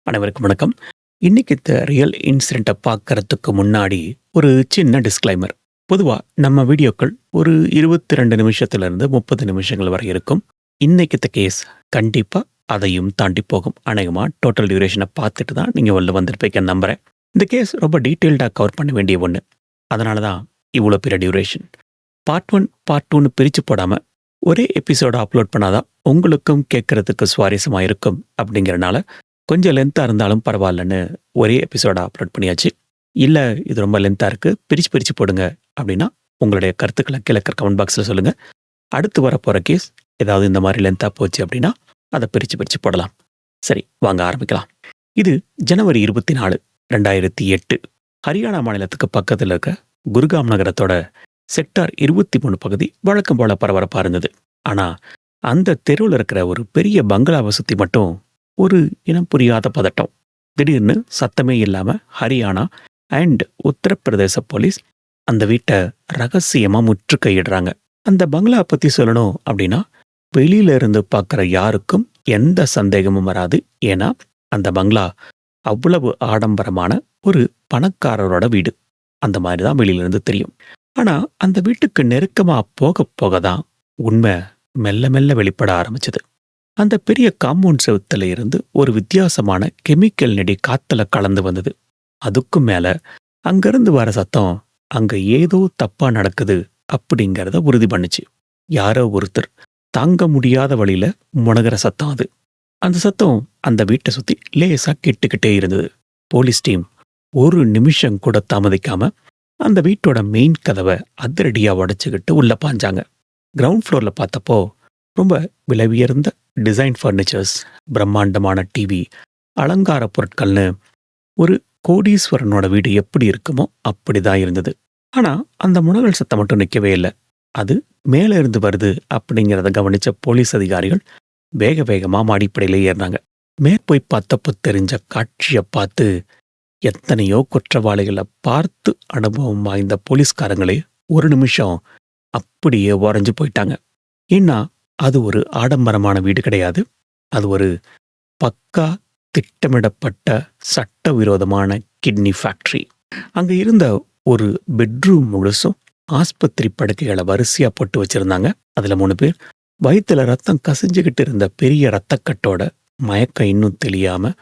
அனைவருக்கும் வணக்கம். இன்னைக்கு இந்த ரியல் இன்சிடென்ட்ட பார்க்கறதுக்கு முன்னாடி ஒரு சின்ன டிஸ்க்ளைமர். பொதுவா நம்ம வீடியோக்கள் ஒரு 22 நிமிஷத்திலிருந்து 30 நிமிஷங்கள் வரை இருக்கும். இன்னைக்கு கேஸ் கண்டிப்பா அதையும் தாண்டி போகும். அநேகமா டோட்டல் டியூரேஷன பார்த்துட்டு தான் நீங்க உள்ள வந்திருப்பீங்கன்னு நம்புறேன். இந்த கேஸ் ரொம்ப டீட்டெயில்டா கவர் பண்ண வேண்டிய ஒண்ணு. அதனால தான் இவ்வளோ பெரிய டியூரேஷன். பார்ட் 1, பார்ட் 2ன்னு பிரிச்சு போடாம ஒரே எபிசோட அப்லோட் பண்ணாதான் உங்களுக்கும் கேட்கறதுக்கு சுவாரஸ்யமா இருக்கும் அப்படிங்கிறனால கொஞ்சம் லென்த்தா இருந்தாலும் பரவாயில்லன்னு ஒரே எபிசோட அப்லோட் பண்ணியாச்சு. இல்ல இது ரொம்ப லென்த்தா இருக்கு, பிரிச்சு போடுங்க அப்படின்னா உங்களுடைய கருத்துக்களை கீழே இருக்கிற கமெண்ட் பாக்ஸ்ல சொல்லுங்க. அடுத்து வரப்போற கேஸ் ஏதாவது இந்த மாதிரி லென்த்தா போச்சு அப்படின்னா அதை பிரிச்சு போடலாம். சரி, வாங்க ஆரம்பிக்கலாம். இது ஜனவரி 24, 2008 ஹரியானா மாநிலத்துக்கு பக்கத்தில் இருக்க குர்காம் நகரத்தோட செக்டார் 23 பகுதி வழக்கம் போல பரபரப்பா இருந்தது. ஆனா அந்த தெருவில் இருக்கிற ஒரு பெரிய பங்களாவை சுத்தி மட்டும் ஒரு இனம் புரியாத பதட்டம். திடீர்னு சத்தமே இல்லாம ஹரியானா அண்ட் உத்தரப்பிரதேச போலீஸ் அந்த வீட்டை ரகசியமா முற்றுகையிடுறாங்க. அந்த பங்களா பத்தி சொல்லணும் அப்படின்னா வெளியில இருந்து பார்க்குற யாருக்கும் எந்த சந்தேகமும் வராது. ஏன்னா அந்த பங்களா அவ்வளவு ஆடம்பரமான ஒரு பணக்காரரோட வீடு. அந்த மாதிரி தான் வெளியில இருந்து தெரியும். ஆனா அந்த வீட்டுக்கு நெருக்கமா போக தான் உண்மை மெல்ல மெல்ல வெளிப்பட ஆரம்பிச்சது. அந்த பெரிய காம்பவுண்ட் செவுத்துல இருந்து ஒரு வித்தியாசமான கெமிக்கல் நெடி காத்துல கலந்து வந்தது. அதுக்கும் மேல அங்கிருந்து வர சத்தம் அங்க ஏதோ தப்பா நடக்குது அப்படிங்கிறத உறுதி பண்ணுச்சு. யாரோ ஒருத்தர் தாங்க முடியாத வழியில முனகிற சத்தம் அது. அந்த சத்தம் அந்த வீட்டை சுத்தி லேசா கேட்டுக்கிட்டே இருந்தது. போலீஸ் டீம் ஒரு நிமிஷம் கூட தாமதிக்காம அந்த வீட்டோட மெயின் கதவை அதிரடியா உடைச்சுக்கிட்டு உள்ள பாஞ்சாங்க. கிரவுண்ட் ஃப்ளோர்ல பார்த்தப்போ ரொம்ப விலை உயர்ந்த டிசைன் ஃபர்னிச்சர்ஸ், பிரம்மாண்டமான டிவி, அலங்கார பொருட்கள்னு ஒரு கோடீஸ்வரனோட வீடு எப்படி இருக்குமோ அப்படிதான் இருந்தது. ஆனா அந்த முனகல் சத்தம் மட்டும் நிற்கவே இல்லை. அது மேலே இருந்து வருது அப்படிங்கிறத கவனிச்ச போலீஸ் அதிகாரிகள் வேக வேகமா மாடிப்படையில ஏறினாங்க. போய் பார்த்தப்போ தெரிஞ்ச காட்சியை பார்த்து எத்தனையோ குற்றவாளிகளை பார்த்து அனுபவம் வாய்ந்த போலீஸ்காரங்களே ஒரு நிமிஷம் அப்படியே உறைஞ்சு போயிட்டாங்க. ஏன்னா அது ஒரு ஆடம்பரமான வீடு கிடையாது. அது ஒரு பக்கா திட்டமிடப்பட்ட சட்டவிரோதமான கிட்னி ஃபேக்டரி. அங்க இருந்த ஒரு பெட்ரூம் முழுசும் ஆஸ்பத்திரி படுக்கைகளை வரிசையா போட்டு வச்சிருந்தாங்க. அதுல 3 பேர் வயிற்றுல ரத்தம் கசிஞ்சுக்கிட்டு இருந்த பெரிய ரத்தக்கட்டோட மயக்கம் இன்னும் தெளியாம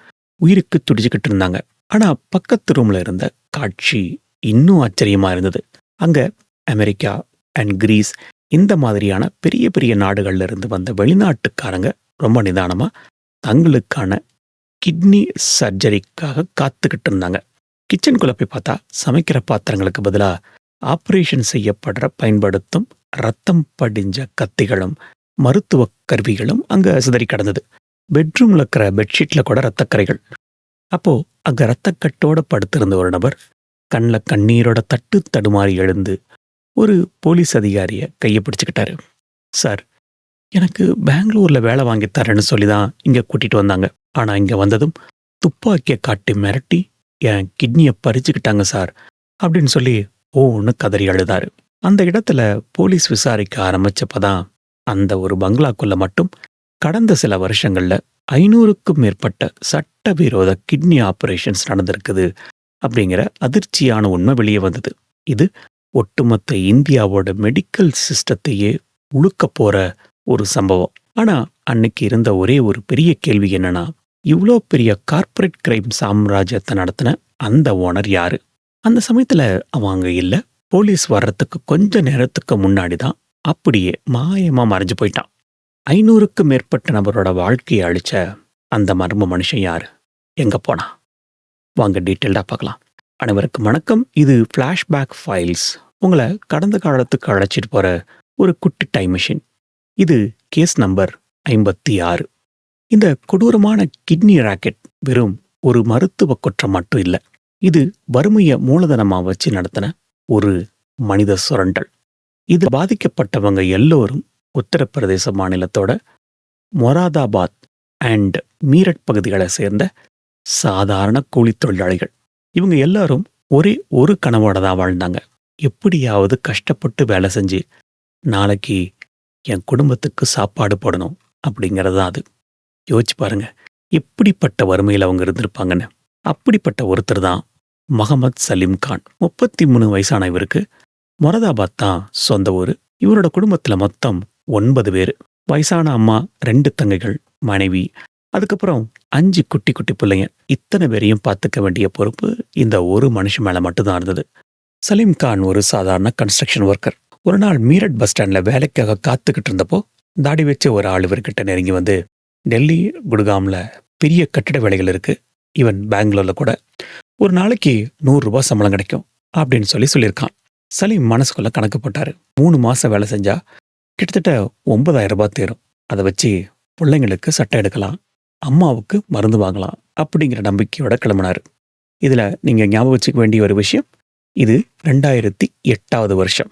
உயிருக்கு துடிச்சுக்கிட்டு இருந்தாங்க. ஆனா பக்கத்து ரூம்ல இருந்த காட்சி இன்னும் ஆச்சரியமா இருந்தது. அங்க அமெரிக்கா அண்ட் கிரீஸ் இந்த மாதிரியான பெரிய பெரிய நாடுகள்ல இருந்து வந்த வெளிநாட்டுக்காரங்க ரொம்ப நிதானமா தங்களுக்கான கிட்னி சர்ஜரிக்காக காத்துக்கிட்டு இருந்தாங்க. கிச்சனுக்குள்ள போய் பார்த்தா சமைக்கிற பாத்திரங்களுக்கு பதிலா ஆபரேஷன் பயன்படுத்தும் ரத்தம் படிஞ்ச கத்திகளும் மருத்துவ கருவிகளும் அங்க சிதறி கிடந்தது. பெட்ரூம்ல இருக்கிற பெட்ஷீட்ல கூட ரத்தக்கரைகள். அப்போ அங்க ரத்தக்கட்டோட படுத்திருந்த ஒரு நபர் கண்ணில் கண்ணீரோட தடுமாறி எழுந்து ஒரு போலீஸ் அதிகாரிய கையை பிடிச்சுக்கிட்டாரு. சார், எனக்கு பெங்களூர்ல வேலை வாங்கி தரேன்னு சொல்லி தான் இங்க கூட்டிட்டு வந்தாங்க. ஆனா இங்க வந்ததும் துப்பாக்கியை காட்டி மிரட்டி என் கிட்னியை பறிச்சுக்கிட்டாங்க சார் அப்படின்னு சொல்லி ஒன்று கதறி அழுதாரு. அந்த இடத்துல போலீஸ் விசாரிக்க ஆரம்பிச்சப்பதான் அந்த ஒரு பங்களாக்குள்ள மட்டும் கடந்த சில வருஷங்கள்ல 500க்கும் மேற்பட்ட சட்டவிரோத கிட்னி ஆபரேஷன்ஸ் நடந்திருக்குது அப்படிங்கிற அதிர்ச்சியான உண்மை வெளியே வந்தது. இது ஒட்டுமொத்த இந்தியாவோட மெடிக்கல் சிஸ்டத்தையே உழுக்க போற ஒரு சம்பவம். ஆனா அன்னைக்கு இருந்த ஒரே ஒரு பெரிய கேள்வி என்னன்னா, இவ்வளோ பெரிய கார்ப்பரேட் கிரைம் சாம்ராஜ்யத்தை நடத்தின அந்த ஓனர் யாரு? அந்த சமயத்துல அவன் அங்க இல்ல. போலீஸ் வர்றதுக்கு கொஞ்ச நேரத்துக்கு முன்னாடி தான் அப்படியே மாயமா மறைஞ்சு போயிட்டான். 500க்கும் மேற்பட்ட நபரோட வாழ்க்கையை அழிச்ச அந்த மர்ம மனுஷன் யாரு? எங்க போனா? வாங்க டீட்டெயில்டா பார்க்கலாம். அனைவருக்கும் வணக்கம். இது ஃபிளாஷ்பேக் ஃபைல்ஸ். உங்களை கடந்த காலத்துக்கு அழைச்சிட்டு போற ஒரு குட்டி டைம் மிஷின். இது கேஸ் நம்பர் 56. இந்த கொடூரமான கிட்னி ராக்கெட் வெறும் ஒரு மருத்துவ குற்றம் மட்டும் இல்லை. இது வறுமையை மூலதனமா வச்சு நடத்தின ஒரு மனித சுரண்டல். இது பாதிக்கப்பட்டவங்க எல்லோரும் உத்தரப்பிரதேச மாநிலத்தோட மொராதாபாத் அண்ட் மீரட் பகுதிகளை சேர்ந்த சாதாரண கூலி தொழிலாளிகள். இவங்க எல்லாரும் ஒரே ஒரு கனவோட தான் வாழ்ந்தாங்க. எப்படியாவது கஷ்டப்பட்டு வேலை செஞ்சு நாளைக்கு என் குடும்பத்துக்கு சாப்பாடு போடணும் அப்படிங்கிறது தான் அது. யோசிச்சு பாருங்க, எப்படிப்பட்ட வறுமையில் அவங்க இருந்திருப்பாங்கன்னு. அப்படிப்பட்ட ஒருத்தர் தான் முகமது சலீம் கான். 33 வயசான இவருக்கு மொரதாபாத் தான் சொந்த ஊர். இவரோட குடும்பத்தில் மொத்தம் 9 பேர். வயசான அம்மா, 2 தங்கைகள், மனைவி, அதுக்கப்புறம் 5 குட்டி குட்டி பிள்ளைங்க. இத்தனை பேரையும் பார்த்துக்க வேண்டிய பொறுப்பு இந்த ஒரு மனுஷன் மேலே மட்டும்தான் இருந்தது. சலீம் கான் ஒரு சாதாரண கன்ஸ்ட்ரக்ஷன் ஒர்க்கர். ஒரு நாள் மீரட் பஸ் ஸ்டாண்டில் வேலைக்காக காத்துக்கிட்டு இருந்தப்போ தாடி வச்சு ஒரு ஆள் இவர்கிட்ட நெருங்கி வந்து, டெல்லி, குடுகாமில் பெரிய கட்டிட வேலைகள் இருக்கு, ஈவன் பெங்களூரில் கூட ஒரு நாளைக்கு 100 ரூபாய் சம்பளம் கிடைக்கும் அப்படின்னு சொல்லியிருக்கான். சலீம் மனசுக்குள்ள கணக்கு போட்டாரு. 3 மாசம் வேலை செஞ்சா கிட்டத்தட்ட 9,000 ரூபாய் தேரும். அதை வச்சு பிள்ளைங்களுக்கு சட்டை எடுக்கலாம், அம்மாவுக்கு மருந்து வாங்கலாம் அப்படிங்கிற நம்பிக்கையோட கிளம்பினாரு. இதுல நீங்க ஞாபகம் வச்சுக்க வேண்டிய ஒரு விஷயம், இது 2008வது வருஷம்.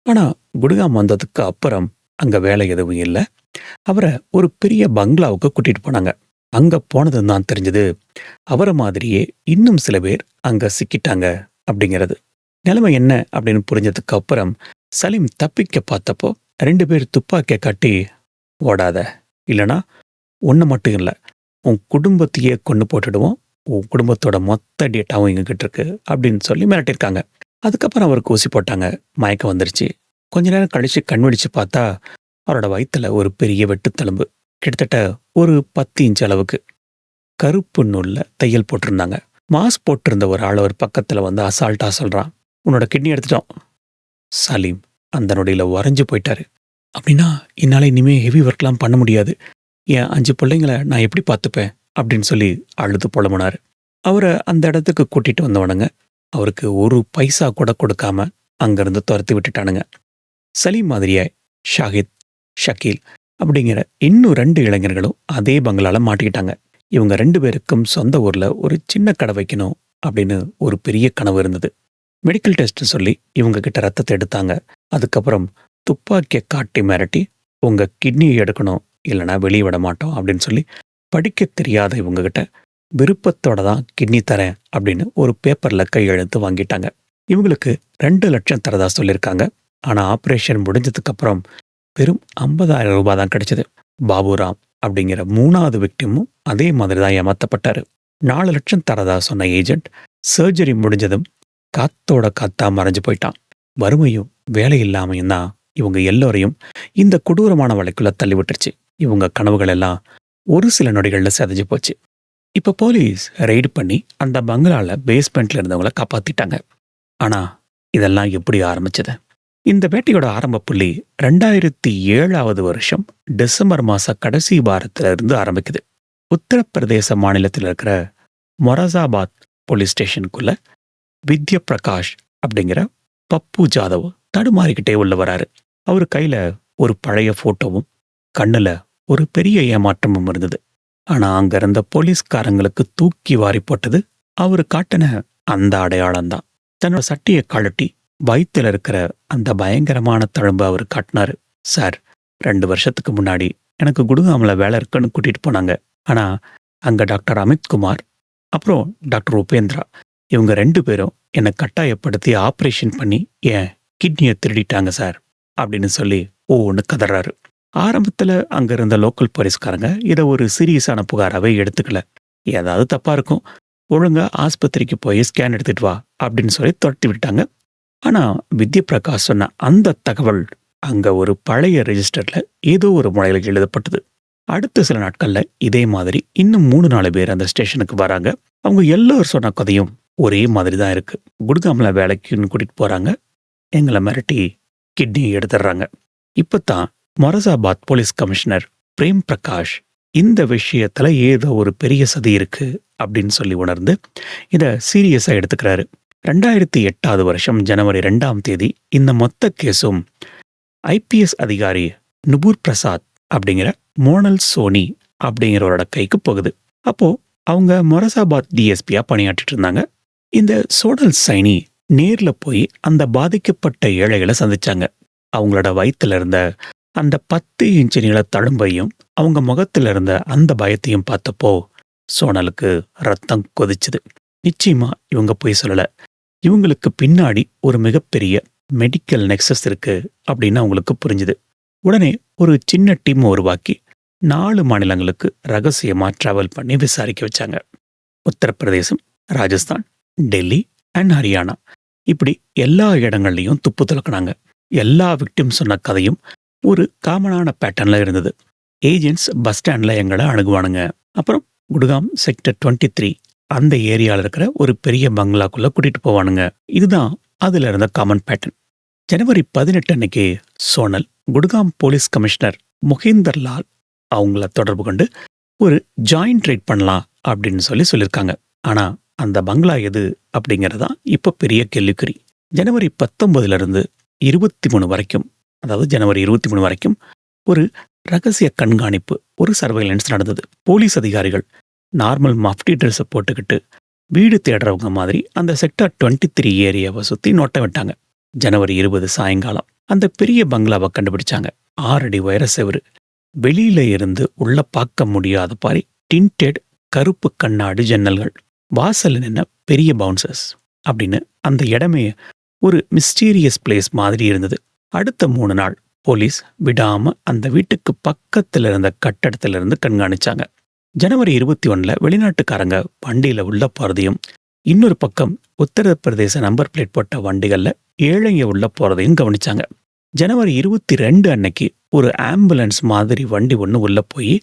ஆனா குடுகாம் வந்ததுக்கு அப்புறம் அங்க வேலை எதுவும் இல்லை. அவரை ஒரு பெரிய பங்களாவுக்கு கூட்டிட்டு போனாங்க. அங்க போனதுன்னு தான் தெரிஞ்சது, அவரை மாதிரியே இன்னும் சில பேர் அங்க சிக்கிட்டாங்க அப்படிங்கிறது. நிலைமை என்ன அப்படின்னு புரிஞ்சதுக்கு அப்புறம் சலீம் தப்பிக்க பார்த்தப்போ 2 பேர் துப்பாக்கியை காட்டி, ஓடாத, இல்லைனா ஒன்று மட்டும் இல்லை, உன் குடும்பத்தையே கொண்டு போட்டுடுவோம், உன் குடும்பத்தோட மொத்த டேட்டாவும் எங்ககிட்ட இருக்கு அப்படின்னு சொல்லி மிரட்டிருக்காங்க. அதுக்கப்புறம் அவருக்கு ஊசி போட்டாங்க. மயக்கம் வந்துருச்சு. கொஞ்ச நேரம் கழிச்சு கண் விழிச்சு பார்த்தா அவரோட வயிற்றுல ஒரு பெரிய வெட்டுத்தழும்பு, கிட்டத்தட்ட ஒரு 10 இன்ச் அளவுக்கு. கருப்பு நூல்ல தையல் போட்டிருந்தாங்க. மாஸ்க் போட்டிருந்த ஒரு ஆள் ஒரு பக்கத்துல வந்து அசால்ட்டா சொல்றான், உன்னோட கிட்னி எடுத்துட்டோம். சலீம் அந்த நொடியில உறைஞ்சு போயிட்டாரு. அப்படின்னா என்னால் இனிமே ஹெவி ஒர்க்லாம் பண்ண முடியாது, என் 5 பிள்ளைங்களை நான் எப்படி பார்த்துப்பேன் அப்படின்னு சொல்லி அழுது புலம்புனாரு. அவரை அந்த இடத்துக்கு கூட்டிட்டு வந்தவனுங்க அவருக்கு ஒரு பைசா கூட கொடுக்காம அங்கிருந்து துரத்தி விட்டுட்டானுங்க. சலீம் மாதிரியே ஷாஹித், ஷக்கீல் அப்படிங்கிற இன்னும் 2 இளைஞர்களும் அதே பங்களால மாட்டிக்கிட்டாங்க. இவங்க 2 பேருக்கும் சொந்த ஊர்ல ஒரு சின்ன கடை வைக்கணும் அப்படின்னு ஒரு பெரிய கனவு இருந்தது. மெடிக்கல் டெஸ்ட் சொல்லி இவங்க கிட்ட ரத்தத்தை எடுத்தாங்க. அதுக்கப்புறம் துப்பாக்கியை காட்டி மிரட்டி, உங்க கிட்னியை எடுக்கணும், இல்லைனா வெளியே விட மாட்டோம் அப்படின்னு சொல்லி படிக்க தெரியாத இவங்க கிட்ட விருப்பத்தோட தான் கிட்னி தரேன் அப்படின்னு ஒரு பேப்பர்ல கையெழுத்து வாங்கிட்டாங்க. இவங்களுக்கு 2 லட்சம் தரதா சொல்லியிருக்காங்க. ஆனா ஆபரேஷன் முடிஞ்சதுக்கு அப்புறம் வெறும் 50,000 ரூபாய் தான் கிடைச்சது. பாபுராம் அப்படிங்கிற 3வது விக்டிமும் அதே மாதிரி தான் ஏமாத்தப்பட்டாரு. 4 லட்சம் தரதா சொன்ன ஏஜென்ட் சர்ஜரி முடிஞ்சதும் காத்தோட காத்தா மறைஞ்சு போயிட்டான். வறுமையும் வேலை இல்லாமையும் தான் இவங்க எல்லோரையும் இந்த கொடூரமான வலைக்குள்ள தள்ளி விட்டுருச்சு. இவங்க கனவுகள் எல்லாம் ஒரு சில நொடிகள்ல செதஞ்சு போச்சு. இப்ப போலீஸ் ரெய்டு பண்ணி அந்த பங்களால பேஸ்மெண்ட்ல இருந்தவங்களை காப்பாத்திட்டாங்க. ஆனா இதெல்லாம் எப்படி ஆரம்பிச்சது? இந்த வேட்டையோட ஆரம்ப புள்ளி 2007வது வருஷம் டிசம்பர் மாச கடைசி வாரத்துல இருந்து ஆரம்பிக்குது. உத்தரப்பிரதேச மாநிலத்தில் இருக்கிற மொரதாபாத் போலீஸ் ஸ்டேஷனுக்குள்ள வித்யா பிரகாஷ் அப்படிங்கிற பப்பு ஜாதவ் தடுமாறிக்கிட்டே உள்ள வராரு. அவரு கையில ஒரு பழைய போட்டோவும் கண்ணுல ஒரு பெரிய ஏமாற்றமும் இருந்தது. ஆனா அங்க இருந்த போலீஸ்காரங்களுக்கு தூக்கி வாரி போட்டது அவரு காட்டின அந்த அடையாளம்தான். தன்னோட சட்டையை கழட்டி வயிற்றுல இருக்கிற அந்த பயங்கரமான தழும்பு அவர் காட்டினாரு. சார், 2 வருஷத்துக்கு முன்னாடி எனக்கு குடுகாமில் வேலை இருக்குன்னு கூட்டிட்டு போனாங்க. ஆனா அங்க டாக்டர் அமித்குமார் அப்புறம் டாக்டர் உபேந்திரா இவங்க 2 பேரும் என்னை கட்டாயப்படுத்தி ஆப்ரேஷன் பண்ணி என் கிட்னியை திருடிட்டாங்க சார் அப்படின்னு சொல்லி ஒவ்வொன்று கதறாரு. ஆரம்பத்தில் அங்க இருந்த லோக்கல் போலீஸ்காரங்க இதை ஒரு சீரியஸான புகாராகவே எடுத்துக்கல. ஏதாவது தப்பா இருக்கும், ஒழுங்கா ஆஸ்பத்திரிக்கு போய் ஸ்கேன் எடுத்துட்டு வா அப்படின்னு சொல்லி துரத்தி விட்டாங்க. ஆனா வித்யா பிரகாஷ் சொன்ன அந்த தகவல் அங்க ஒரு பழைய ரெஜிஸ்டர்ல ஏதோ ஒரு முறையில் எழுதப்பட்டது. அடுத்த சில நாட்கள்ல இதே மாதிரி இன்னும் 3-4 பேர் அந்த ஸ்டேஷனுக்கு வராங்க. அவங்க எல்லாரும் சொன்ன கதையும் ஒரே மாதிரி தான் இருக்கு. குடுகாமில் வேலைக்குன்னு கூட்டிட்டு போறாங்க, எங்களை மிரட்டி கிட்னி எடுத்துடுறாங்க. இப்பதான் மொரதாபாத் போலீஸ் கமிஷனர் பிரேம் பிரகாஷ் இந்த விஷயத்துல ஏதோ ஒரு பெரிய சதி இருக்கு அப்படின்னு சொல்லி உணர்ந்து இதை சீரியஸா எடுத்துக்கிறாரு. 2008வது வருஷம் ஜனவரி 2ஆம் தேதி இந்த மொத்த கேஸும் ஐபிஎஸ் அதிகாரி நுபுர் பிரசாத் அப்படிங்கிற மோனல் சோனி அப்படிங்கிறவரோட கைக்கு போகுது. அப்போ அவங்க மொரதாபாத் டிஎஸ்பியா பணியாற்றிட்டு இருந்தாங்க. இந்த சோனல் சைனி நேர்ல போய் அந்த பாதிக்கப்பட்ட ஏழைகளை சந்திச்சாங்க. அவங்களோட வயிற்றுல இருந்த அந்த 10 இன்ச் நீள தழும்பையும் அவங்க முகத்துல இருந்த அந்த பயத்தையும் பார்த்தப்போ சோனலுக்கு ரத்தம் கொதிச்சுது. நிச்சயமா இவங்க போய் சொல்லல. இவங்களுக்கு பின்னாடி ஒரு மிகப்பெரிய மெடிக்கல் நெக்ஸஸ் இருக்கு அப்படின்னு அவங்களுக்கு புரிஞ்சுது. உடனே ஒரு சின்ன டீம் உருவாக்கி 4 மாநிலங்களுக்கு ரகசியமா டிராவல் பண்ணி விசாரிக்க வச்சாங்க. உத்தரப்பிரதேசம், ராஜஸ்தான், டெல்லி அண்ட் ஹரியானா, இப்படி எல்லா இடங்கள்லையும் துப்பு துலக்குனாங்க. எல்லா விக்டிம் சொன்ன கதையும் ஒரு காமனான பேட்டர்ன்ல இருந்தது. ஏஜென்ட்ஸ் பஸ் ஸ்டாண்ட்ல எங்களை அணுகுவானுங்க. அப்புறம் குட்காம் செக்டர் 23 அந்த ஏரியால இருக்கிற ஒரு பெரிய பங்களாக்குள்ள கூட்டிட்டு போவானுங்க. இதுதான் அதுல இருந்த காமன் பேட்டர்ன். ஜனவரி 18 அன்னைக்கு சோனல் குட்காம் போலீஸ் கமிஷனர் முகேந்தர் லால் அவங்கள தொடர்பு கொண்டு ஒரு ஜாயிண்ட் ரைட் பண்ணலாம் அப்படின்னு சொல்லியிருக்காங்க. ஆனா அந்த பங்களா எது அப்படிங்கறதான் இப்ப பெரிய கேள்விக்குறி. ஜனவரி 19 இருந்து 23 வரைக்கும், அதாவது ஜனவரி 23 வரைக்கும் ஒரு ரகசிய கண்காணிப்பு, ஒரு சர்வைலன்ஸ் நடந்தது. போலீஸ் அதிகாரிகள் நார்மல் மஃப்டி ட்ரெஸ்ஸை போட்டுக்கிட்டு வீடு தேடுறவங்க மாதிரி அந்த செக்டார் 23 ஏரியாவை சுத்தி நோட்டம் விட்டாங்க. ஜனவரி 20 சாயங்காலம் அந்த பெரிய பங்களாவை கண்டுபிடிச்சாங்க. 6 அடி உயர செவுரு, வெளியில இருந்து உள்ள பார்க்க முடியாத பாரி டிண்டட் கருப்பு கண்ணாடி ஜன்னல்கள், வாசல்ல நின்ன பெரிய பவுன்சர்ஸ் அப்படின்னு அந்த இடமே ஒரு மிஸ்டீரியஸ் பிளேஸ் மாதிரி இருந்தது. அடுத்த 3 நாள் போலீஸ் விடாம அந்த வீட்டுக்கு பக்கத்துல இருந்த கட்டடத்துல இருந்து கண்காணிச்சாங்க. ஜனவரி 21 வெளிநாட்டுக்காரங்க வண்டியில உள்ள போறதையும், இன்னொரு பக்கம் உத்தரப்பிரதேச நம்பர் பிளேட் போட்ட வண்டிகள்ல ஏழைங்க உள்ள போறதையும் கவனிச்சாங்க. ஜனவரி 22 அன்னைக்கு ஒரு ஆம்புலன்ஸ் மாதிரி வண்டி ஒன்று உள்ள போய்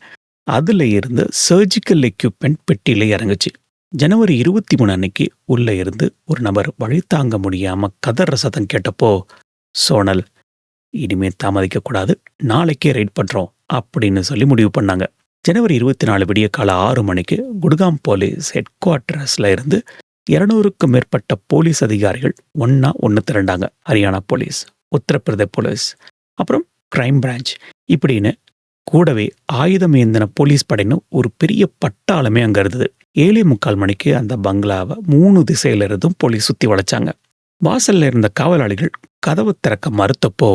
அதுல இருந்து சர்ஜிக்கல் எக்யூப்மெண்ட் பெட்டியில இறங்குச்சு. ஜனவரி 23 அன்னைக்கு உள்ள இருந்து ஒரு நபர் வழி தாங்க முடியாம கதற சத்தம் கேட்டப்போ சோனல், இனிமே தாமதிக்க கூடாது, நாளைக்கே ரைட் பண்றோம் அப்படின்னு சொல்லி முடிவு பண்ணாங்க. ஜனவரி 24 விடிய கால 6 மணிக்கு குட்காம் போலீஸ் ஹெட் குவார்டர்ஸ்ல இருந்து 200க்கும் மேற்பட்ட போலீஸ் அதிகாரிகள் ஒன்று திரண்டாங்க. ஹரியானா போலீஸ், உத்தரப்பிரதேச போலீஸ், அப்புறம் கிரைம் பிரான்ச், இப்படின்னு கூடவே ஆயுதம் ஏந்தின போலீஸ் படைன்னு ஒரு பெரிய பட்டாளமே அங்க இருந்தது. 7:45 மணிக்கு அந்த பங்களாவை 3 திசையில இருந்தும் போலீஸ் சுத்தி வளைச்சாங்க. வாசல்ல இருந்த காவலாளிகள் கதவை திறக்க மறுத்தப்போ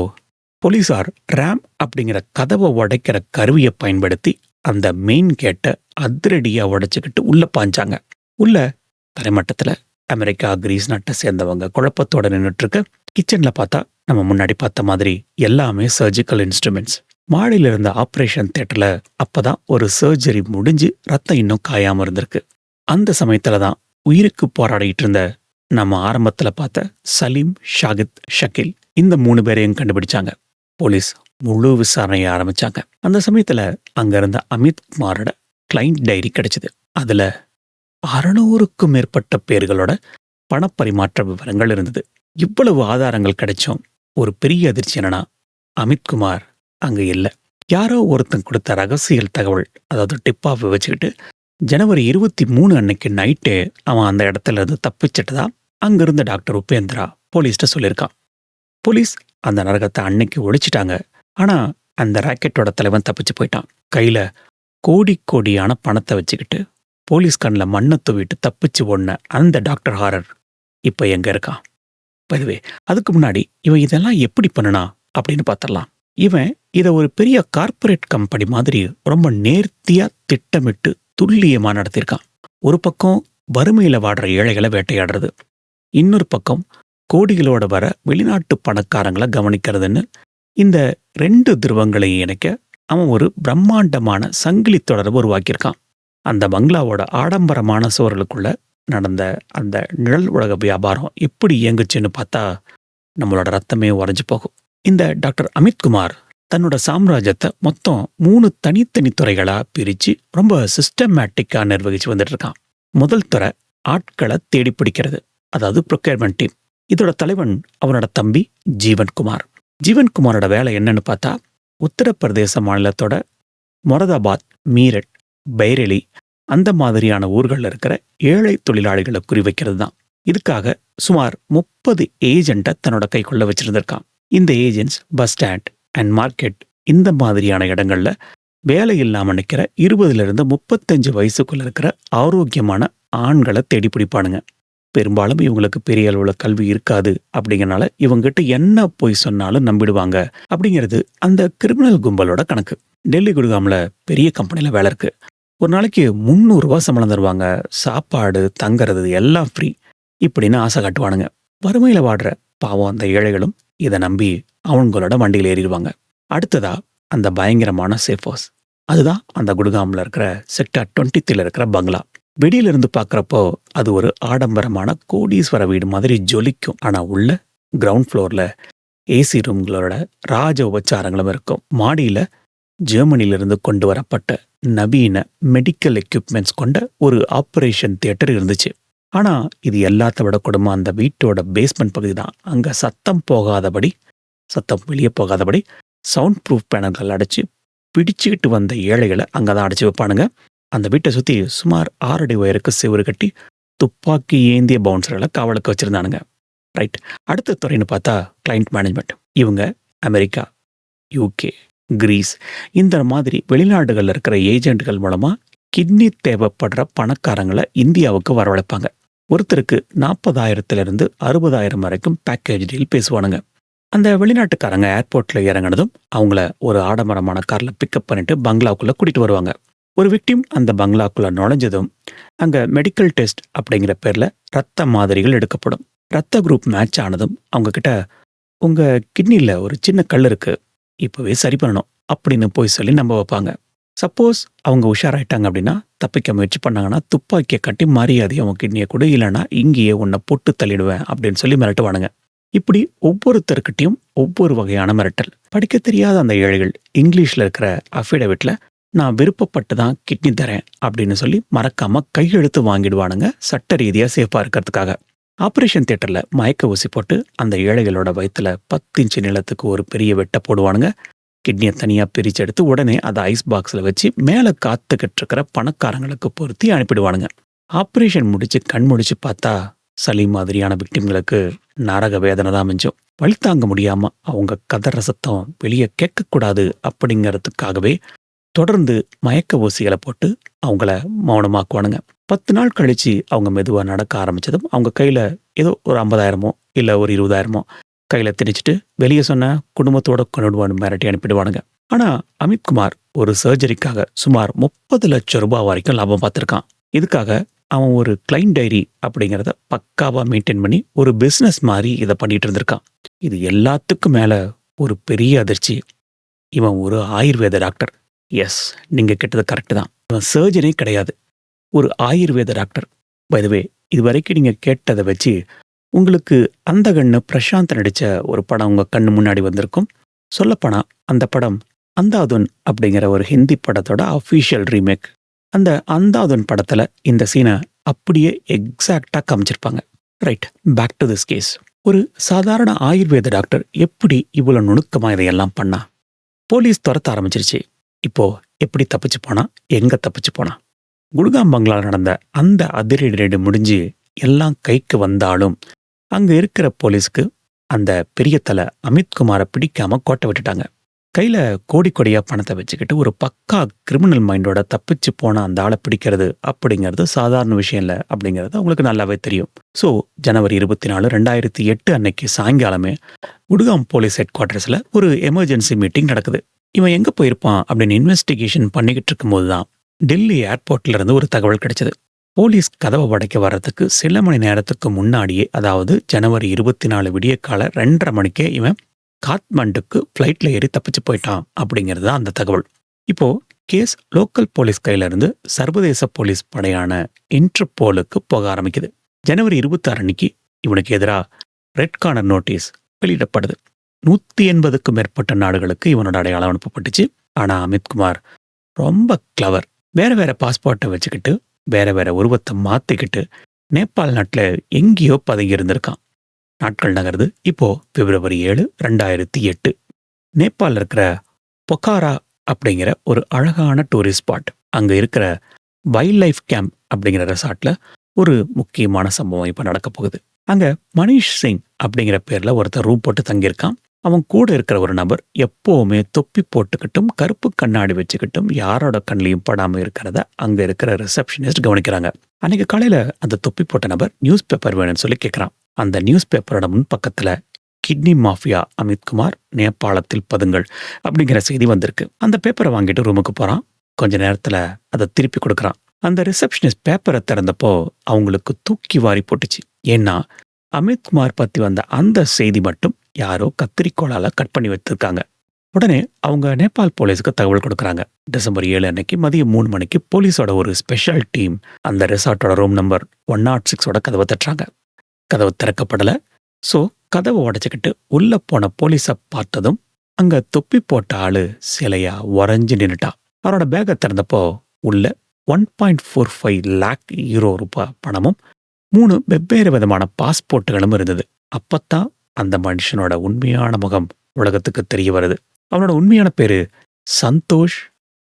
போலீசார் ரேம் அப்படிங்கிற கதவை உடைக்கிற கருவியை பயன்படுத்தி அந்த மெயின் கேட்டை அதிரடியா உடைச்சுக்கிட்டு உள்ள பாஞ்சாங்க. உள்ள தரைமட்டத்துல அமெரிக்கா, கிரீஸ் நாட்டை சேர்ந்தவங்க குழப்பத்தோட நின்றுட்டு இருக்க. கிச்சன்ல பார்த்தா நம்ம முன்னாடி பார்த்த மாதிரி எல்லாமே சர்ஜிக்கல் இன்ஸ்ட்ருமெண்ட்ஸ். மாடியில இருந்த ஆபரேஷன் தியேட்டர்ல அப்பதான் ஒரு சர்ஜரி முடிஞ்சு ரத்தம் இன்னும் காயாம இருந்திருக்கு. அந்த சமயத்துலதான் உயிருக்கு போராடிட்டு இருந்த நம்ம ஆரம்பத்துல பார்த்த சலீம், ஷாகித், ஷக்கீல், இந்த 3 பேரையும் கண்டுபிடிச்சாங்க. போலீஸ் முழு விசாரணையை ஆரம்பிச்சாங்க. அந்த சமயத்துல அங்க இருந்த அமித் குமாரோட கிளைண்ட் டைரி கிடைச்சது. அதுல 600க்கும் மேற்பட்ட பேர்களோட பணப்பரிமாற்ற விவரங்கள் இருந்தது. இவ்வளவு ஆதாரங்கள் கிடைச்சும் ஒரு பெரிய அதிர்ச்சி என்னன்னா, அமித்குமார் அங்க இல்ல. யாரோ ஒருத்தன் கொடுத்த ரகசியல் தகவல், அதாவது டிப் ஆஃப் வச்சுக்கிட்டு ஜனவரி 23 அன்னைக்கு நைட்டே அவன் அந்த இடத்துல இருந்து தப்பிச்சிட்டதா அங்கிருந்த டாக்டர் உபேந்திரா போலீஸ்ட சொல்லியிருக்கான். போலீஸ் அந்த நரகத்தை அன்னைக்கு ஒழிச்சிட்டாங்க. ஆனா அந்த ராக்கெட்டோட தலைவன் தப்பிச்சு போயிட்டான். கையில கோடியான பணத்தை வச்சுக்கிட்டு போலீஸ் கண்ணில் மண்ணை தூவிட்டு தப்பிச்சு ஓடின அந்த டாக்டர் ஹாரர் இப்ப எங்க இருக்கான்? பதுவே அதுக்கு முன்னாடி இவன் இதெல்லாம் எப்படி பண்ணனா அப்படின்னு பார்த்துடலாம். இவன் இதை ஒரு பெரிய கார்ப்பரேட் கம்பெனி மாதிரி ரொம்ப நேர்த்தியா திட்டமிட்டு துல்லியமா நடத்தியிருக்கான். ஒரு பக்கம் வறுமையில வாடுற ஏழைகளை வேட்டையாடுறது, இன்னொரு பக்கம் கோடிகளோட வர வெளிநாட்டு பணக்காரங்களை கவனிக்கிறதுன்னு இந்த 2 துருவங்களையும் இணைக்க அவன் ஒரு பிரம்மாண்டமான சங்கிலி தொடர்பு உருவாக்கியிருக்கான். அந்த பங்களாவோட ஆடம்பரமான சோழலுக்குள்ள நடந்த அந்த நிழல் உலக வியாபாரம் எப்படி இயங்குச்சுன்னு பார்த்தா நம்மளோட ரத்தமே உறைஞ்சு போகும். இந்த டாக்டர் அமித்குமார் தன்னோட சாம்ராஜ்யத்தை மொத்தம் 3 தனித்தனி துறைகளா பிரிச்சு ரொம்ப சிஸ்டமேட்டிக்கா நிர்வகிச்சு வந்துட்டு இருக்கான். முதல் துறை ஆட்களை தேடி பிடிக்கிறது, அதாவது ப்ரொக்யூர்மெண்ட் டீம். இதோட தலைவன் அவனோட தம்பி ஜீவன்குமார். ஜீவன்குமாரோட வேலை என்னன்னு பார்த்தா, உத்தரப்பிரதேச மாநிலத்தோட மொரதாபாத், மீரட், பைரெலி அந்த மாதிரியான ஊர்களில் இருக்கிற ஏழை தொழிலாளிகளை குறிவைக்கிறது தான். இதுக்காக சுமார் 30 ஏஜென்ட்டை தன்னோட கைக்குள்ள வச்சிருந்திருக்கான். இந்த agents bus stand and market இந்த மாதிரியான இடங்கள்ல வேலை இல்லாம நிற்கிற 20லிருந்து 35 வயசுக்குள்ள இருக்கிற ஆரோக்கியமான ஆண்களை தேடி பிடிப்பானுங்க. பெரும்பாலும் இவங்களுக்கு பெரிய அளவுல கல்வி இருக்காது. அப்படிங்கிறனால இவங்ககிட்ட என்ன போய் சொன்னாலும் நம்பிடுவாங்க அப்படிங்கிறது அந்த கிரிமினல் கும்பலோட கணக்கு. டெல்லி குட்காம்ல பெரிய கம்பெனில வேலை இருக்கு. ஒரு நாளைக்கு 300 ரூபாய் சம்பளம் தருவாங்க. சாப்பாடு, தங்கறது எல்லாம் ஃப்ரீ இப்படின்னு ஆசை காட்டுவானுங்க. வறுமையில வாடுற பாவம் அந்த ஏழைகளும் இதை நம்பி அவங்களோட வண்டியில் ஏறிடுவாங்க. அடுத்ததா அந்த பயங்கரமான சேஃப் ஹவுஸ். அதுதான் அந்த குடுகாமில் இருக்கிற செக்டார் 23 இருக்கிற பங்களா. வெளியிலிருந்து பார்க்குறப்போ அது ஒரு ஆடம்பரமான கோடீஸ்வர வீடு மாதிரி ஜொலிக்கும். ஆனால் உள்ள கிரவுண்ட் ஃப்ளோரில் ஏசி ரூம்களோட ராஜ உபச்சாரங்களும் இருக்கும். மாடியில் ஜெர்மனியிலிருந்து கொண்டு வரப்பட்ட நவீன மெடிக்கல் எக்யூப்மெண்ட்ஸ் கொண்ட ஒரு ஆப்ரேஷன் தியேட்டர் இருந்துச்சு. ஆனால் இது எல்லாத்த விட கொடுமை அந்த வீட்டோட பேஸ்மெண்ட் பகுதி தான். அங்கே சத்தம் வெளியே போகாதபடி சவுண்ட் ப்ரூஃப் பேனல்கள் அடைச்சு பிடிச்சிக்கிட்டு வந்த ஏழைகளை அங்கே தான் அடைச்சி வைப்பானுங்க. அந்த வீட்டை சுற்றி சுமார் 6 அடி உயருக்கு செவுறு கட்டி துப்பாக்கி ஏந்திய பவுன்சர்களை காவலுக்கு வச்சுருந்தானுங்க. ரைட். அடுத்த துறைன்னு பார்த்தா கிளைண்ட் மேனேஜ்மெண்ட். இவங்க அமெரிக்கா, யூகே, கிரீஸ் இந்த மாதிரி வெளிநாடுகளில் இருக்கிற ஏஜென்ட்கள் மூலமாக கிட்னி தேவைப்படுற பணக்காரங்களை இந்தியாவுக்கு வரவழைப்பாங்க. ஒருத்தருக்கு 40,000 60,000 வரைக்கும் பேக்கேஜ் டீல் பேசுவானுங்க. அந்த வெளிநாட்டுக்காரங்க ஏர்போர்ட்டில் இறங்கினதும் அவங்கள ஒரு ஆடம்பரமான காரில் பிக்கப் பண்ணிட்டு பங்களாவுக்குள்ளே கூட்டிகிட்டு வருவாங்க. ஒரு விக்டிம் அந்த பங்களாக்குள்ளே நுழைஞ்சதும் அங்கே மெடிக்கல் டெஸ்ட் அப்படிங்கிற பேரில் ரத்த மாதிரிகள் எடுக்கப்படும். ரத்த குரூப் மேட்ச் ஆனதும் அவங்கக்கிட்ட உங்கள் கிட்னியில் ஒரு சின்ன கல் இருக்குது, இப்போவே சரி பண்ணணும் அப்படின்னு போய் சொல்லி நம்ப வைப்பாங்க. சப்போஸ் அவங்க உஷாராயிட்டாங்க அப்படின்னா, தப்பிக்க முயற்சி பண்ணாங்கன்னா துப்பாக்கியை கட்டி மரியாதையை அவங்க கிட்னியை கொடு, இல்லைன்னா இங்கேயே உன்னை பொட்டு தள்ளிடுவேன் அப்படின்னு சொல்லி மிரட்டுவானுங்க. இப்படி ஒவ்வொருத்தருக்கிட்டையும் ஒவ்வொரு வகையான மிரட்டல். படிக்க தெரியாத அந்த ஏழைகள் இங்கிலீஷில் இருக்கிற அஃபிடவிட்டில் நான் விருப்பப்பட்டு தான் கிட்னி தரேன் அப்படின்னு சொல்லி மறக்காமல் கையெழுத்து வாங்கிடுவானுங்க, சட்ட ரீதியாக சேஃபாக இருக்கிறதுக்காக. ஆப்ரேஷன் தியேட்டரில் மயக்க ஊசி போட்டு அந்த ஏழைகளோட வயிற்றுல 10 இன்ச்சு நீளத்துக்கு ஒரு பெரிய வெட்டை போடுவானுங்க. கிட்னியை தனியாக பிரித்து எடுத்து உடனே அதை ஐஸ் பாக்ஸில் வச்சு மேலே காத்துக்கிட்டு இருக்கிற பணக்காரங்களுக்கு பொருத்தி அனுப்பிடுவானுங்க. ஆப்ரேஷன் முடிச்சு கண் முடிச்சு பார்த்தா சலீம் மாதிரியான விக்டிம்களுக்கு நரக வேதனை தான் மிஞ்சும். வலி தாங்க முடியாம அவங்க கதற சத்தம் வெளியே கேட்கக்கூடாது அப்படிங்கிறதுக்காகவே தொடர்ந்து மயக்க ஊசிகளை போட்டு அவங்கள மௌனமாக்குவானுங்க. 10 நாள் கழிச்சு அவங்க மெதுவாக நடக்க ஆரம்பிச்சதும் அவங்க கையில் ஏதோ ஒரு 50,000 இல்லை ஒரு 20,000 கையில் திணிச்சிட்டு வெளியே சொன்ன குடும்பத்தோட கொண்டுடுவானு மிரட்டி அனுப்பிடுவானுங்க. ஆனால் அமித்குமார் ஒரு சர்ஜரிக்காக சுமார் 30 லட்சம் ரூபாய் வரைக்கும் லாபம் பார்த்துருக்கான். இதுக்காக அவன் ஒரு கிளைண்ட் டைரி அப்படிங்கிறத பக்காவாக மெயின்டைன் பண்ணி ஒரு பிஸ்னஸ் மாதிரி இதை பண்ணிட்டு இருந்திருக்கான். இது எல்லாத்துக்கும் மேலே ஒரு பெரிய அதிர்ச்சி, இவன் ஒரு ஆயுர்வேத டாக்டர். எஸ், நீங்கள் கேட்டது கரெக்டு தான். இவன் சர்ஜனே கிடையாது, ஒரு ஆயுர்வேத டாக்டர். பை த வே, இது வரைக்கும் நீங்கள் கேட்டதை வச்சு உங்களுக்கு அந்த கண்ணு பிரசாந்த் நடித்த ஒரு படம் உங்கள் கண்ணு முன்னாடி வந்திருக்கும். சொல்லப்போனால் அந்த படம் அந்தாதுன் அப்படிங்கிற ஒரு ஹிந்தி படத்தோட அஃபீஷியல் ரீமேக். அந்த அந்தாதுன் படத்தில் இந்த சீனை அப்படியே எக்ஸாக்டாக காமிச்சிருப்பாங்க. Right, back to this case. ஒரு சாதாரண ஆயுர்வேத டாக்டர் எப்படி இவ்வளோ நுணுக்கமாக இதையெல்லாம் பண்ணா? போலீஸ் துரத்த ஆரம்பிச்சிருச்சு. இப்போ எப்படி தப்பிச்சு போனா, எங்கே தப்பிச்சு போனா? குடுகாம் பங்களாவில் நடந்த அந்த அதிரடி ரெய்டு முடிஞ்சு எல்லாம் கைக்கு வந்தாலும் அங்கே இருக்கிற போலீஸ்க்கு அந்த பெரிய தலை அமித்குமாரை பிடிக்காம கோட்டை விட்டுட்டாங்க. கையில் கோடி கோடியாக பணத்தை வச்சுக்கிட்டு ஒரு பக்கா கிரிமினல் மைண்டோட தப்பிச்சு போன அந்த ஆளை பிடிக்கிறது அப்படிங்கிறது சாதாரண விஷயம் இல்லை அப்படிங்கிறது அவங்களுக்கு நல்லாவே தெரியும். ஸோ ஜனவரி 24, 2008 அன்னைக்கு சாயங்காலமே குடுகாம் போலீஸ் ஹெட் குவார்ட்டர்ஸில் ஒரு எமர்ஜென்சி மீட்டிங் நடக்குது. இவன் எங்கே போயிருப்பான் அப்படின்னு இன்வெஸ்டிகேஷன் பண்ணிக்கிட்டு இருக்கும்போது தான் டெல்லி ஏர்போர்ட்ல இருந்து ஒரு தகவல் கிடைச்சது. போலீஸ் கதவை உடைக்க வர்றதுக்கு சில மணி நேரத்துக்கு முன்னாடியே, அதாவது ஜனவரி 24 விடிய கால 2:30 மணிக்கே இவன் காத்மண்டுக்கு ஃப்ளைட்ல ஏறி தப்பிச்சு போயிட்டான் அப்படிங்கிறது தான் அந்த தகவல். இப்போ கேஸ் லோக்கல் போலீஸ் கையில இருந்து சர்வதேச போலீஸ் படையான இன்டர்போலுக்கு போக ஆரம்பிக்குது. ஜனவரி 26 அன்னைக்கு இவனுக்கு எதிராக ரெட் கார்னர் நோட்டீஸ் வெளியிடப்படுது. 180க்கும் மேற்பட்ட நாடுகளுக்கு இவனோட அடையாளம் அனுப்பப்பட்டுச்சு. ஆனா அமித்குமார் ரொம்ப கிளவர். வேற பாஸ்போர்ட்டை வச்சுக்கிட்டு வேற உருவத்தை மாத்திக்கிட்டு நேபாள் நாட்டில் எங்கேயோ பதுங்கி இருந்திருக்கான். நாட்கள் நகருது. இப்போ பிப்ரவரி 7, 2008. நேபாளில் இருக்கிற பொக்காரா அப்படிங்கிற ஒரு அழகான டூரிஸ்ட் ஸ்பாட், அங்கே இருக்கிற வைல்ட் லைஃப் கேம்ப் அப்படிங்கிற ரெசார்ட்ல ஒரு முக்கியமான சம்பவம் இப்போ நடக்க போகுது. அங்கே மனிஷ் சிங் அப்படிங்கிற பேர்ல ஒருத்தர் ரூம் போட்டு தங்கியிருக்கான். அவன் கூட இருக்கிற ஒரு நபர் எப்போவுமே தொப்பி போட்டுக்கிட்டும் கருப்பு கண்ணாடி வச்சுக்கிட்டும் யாரோட கண்ணிலையும் படாமல் இருக்கிறத அங்கே இருக்கிற ரிசப்ஷனிஸ்ட் கவனிக்கிறாங்க. அன்னைக்கு காலையில் அந்த தொப்பி போட்ட நபர் நியூஸ் பேப்பர் வேணும்னு சொல்லி கேட்குறான். அந்த நியூஸ் பேப்பரோட முன் பக்கத்தில் கிட்னி மாஃபியா அமித்குமார் நேபாளத்தில் பதுங்கள் அப்படிங்கிற செய்தி வந்திருக்கு. அந்த பேப்பரை வாங்கிட்டு ரூமுக்கு போகிறான். கொஞ்ச நேரத்தில் அதை திருப்பி கொடுக்குறான். அந்த ரிசப்ஷனிஸ்ட் பேப்பரை திறந்தப்போ அவங்களுக்கு தூக்கி வாரி போட்டுச்சு. ஏன்னா அமித்குமார் பற்றி வந்த அந்த செய்தி மட்டும் யாரோ கத்திரிக்கோளால் கட் பண்ணி வச்சிருக்காங்க. உடனே அவங்க நேபாள் போலீஸுக்கு தகவல் கொடுக்குறாங்க. டிசம்பர் 7 அன்னைக்கு மதியம் 3 மணிக்கு போலீஸோட ஒரு ஸ்பெஷல் டீம் அந்த ரிசார்ட்டோட ரூம் நம்பர் 106 கதவை தட்டுறாங்க. கதவு திறக்கப்படல. ஸோ கதவை உடைச்சுக்கிட்டு உள்ள போன போலீஸை பார்த்ததும் அங்க தொப்பி போட்ட ஆளு சிலையா உறைஞ்சு நின்னுட்டா. அவரோட பேக்கை திறந்தப்போ உள்ள 1.45 லேக் யூரோ ரூபாய் பணமும் 3 வெவ்வேறு விதமான பாஸ்போர்ட்டுகளும் இருந்தது. அப்பத்தான் அந்த மனுஷனோட உண்மையான முகம் உலகத்துக்கு தெரிய வருது. அவனோட உண்மையான பேரு சந்தோஷ்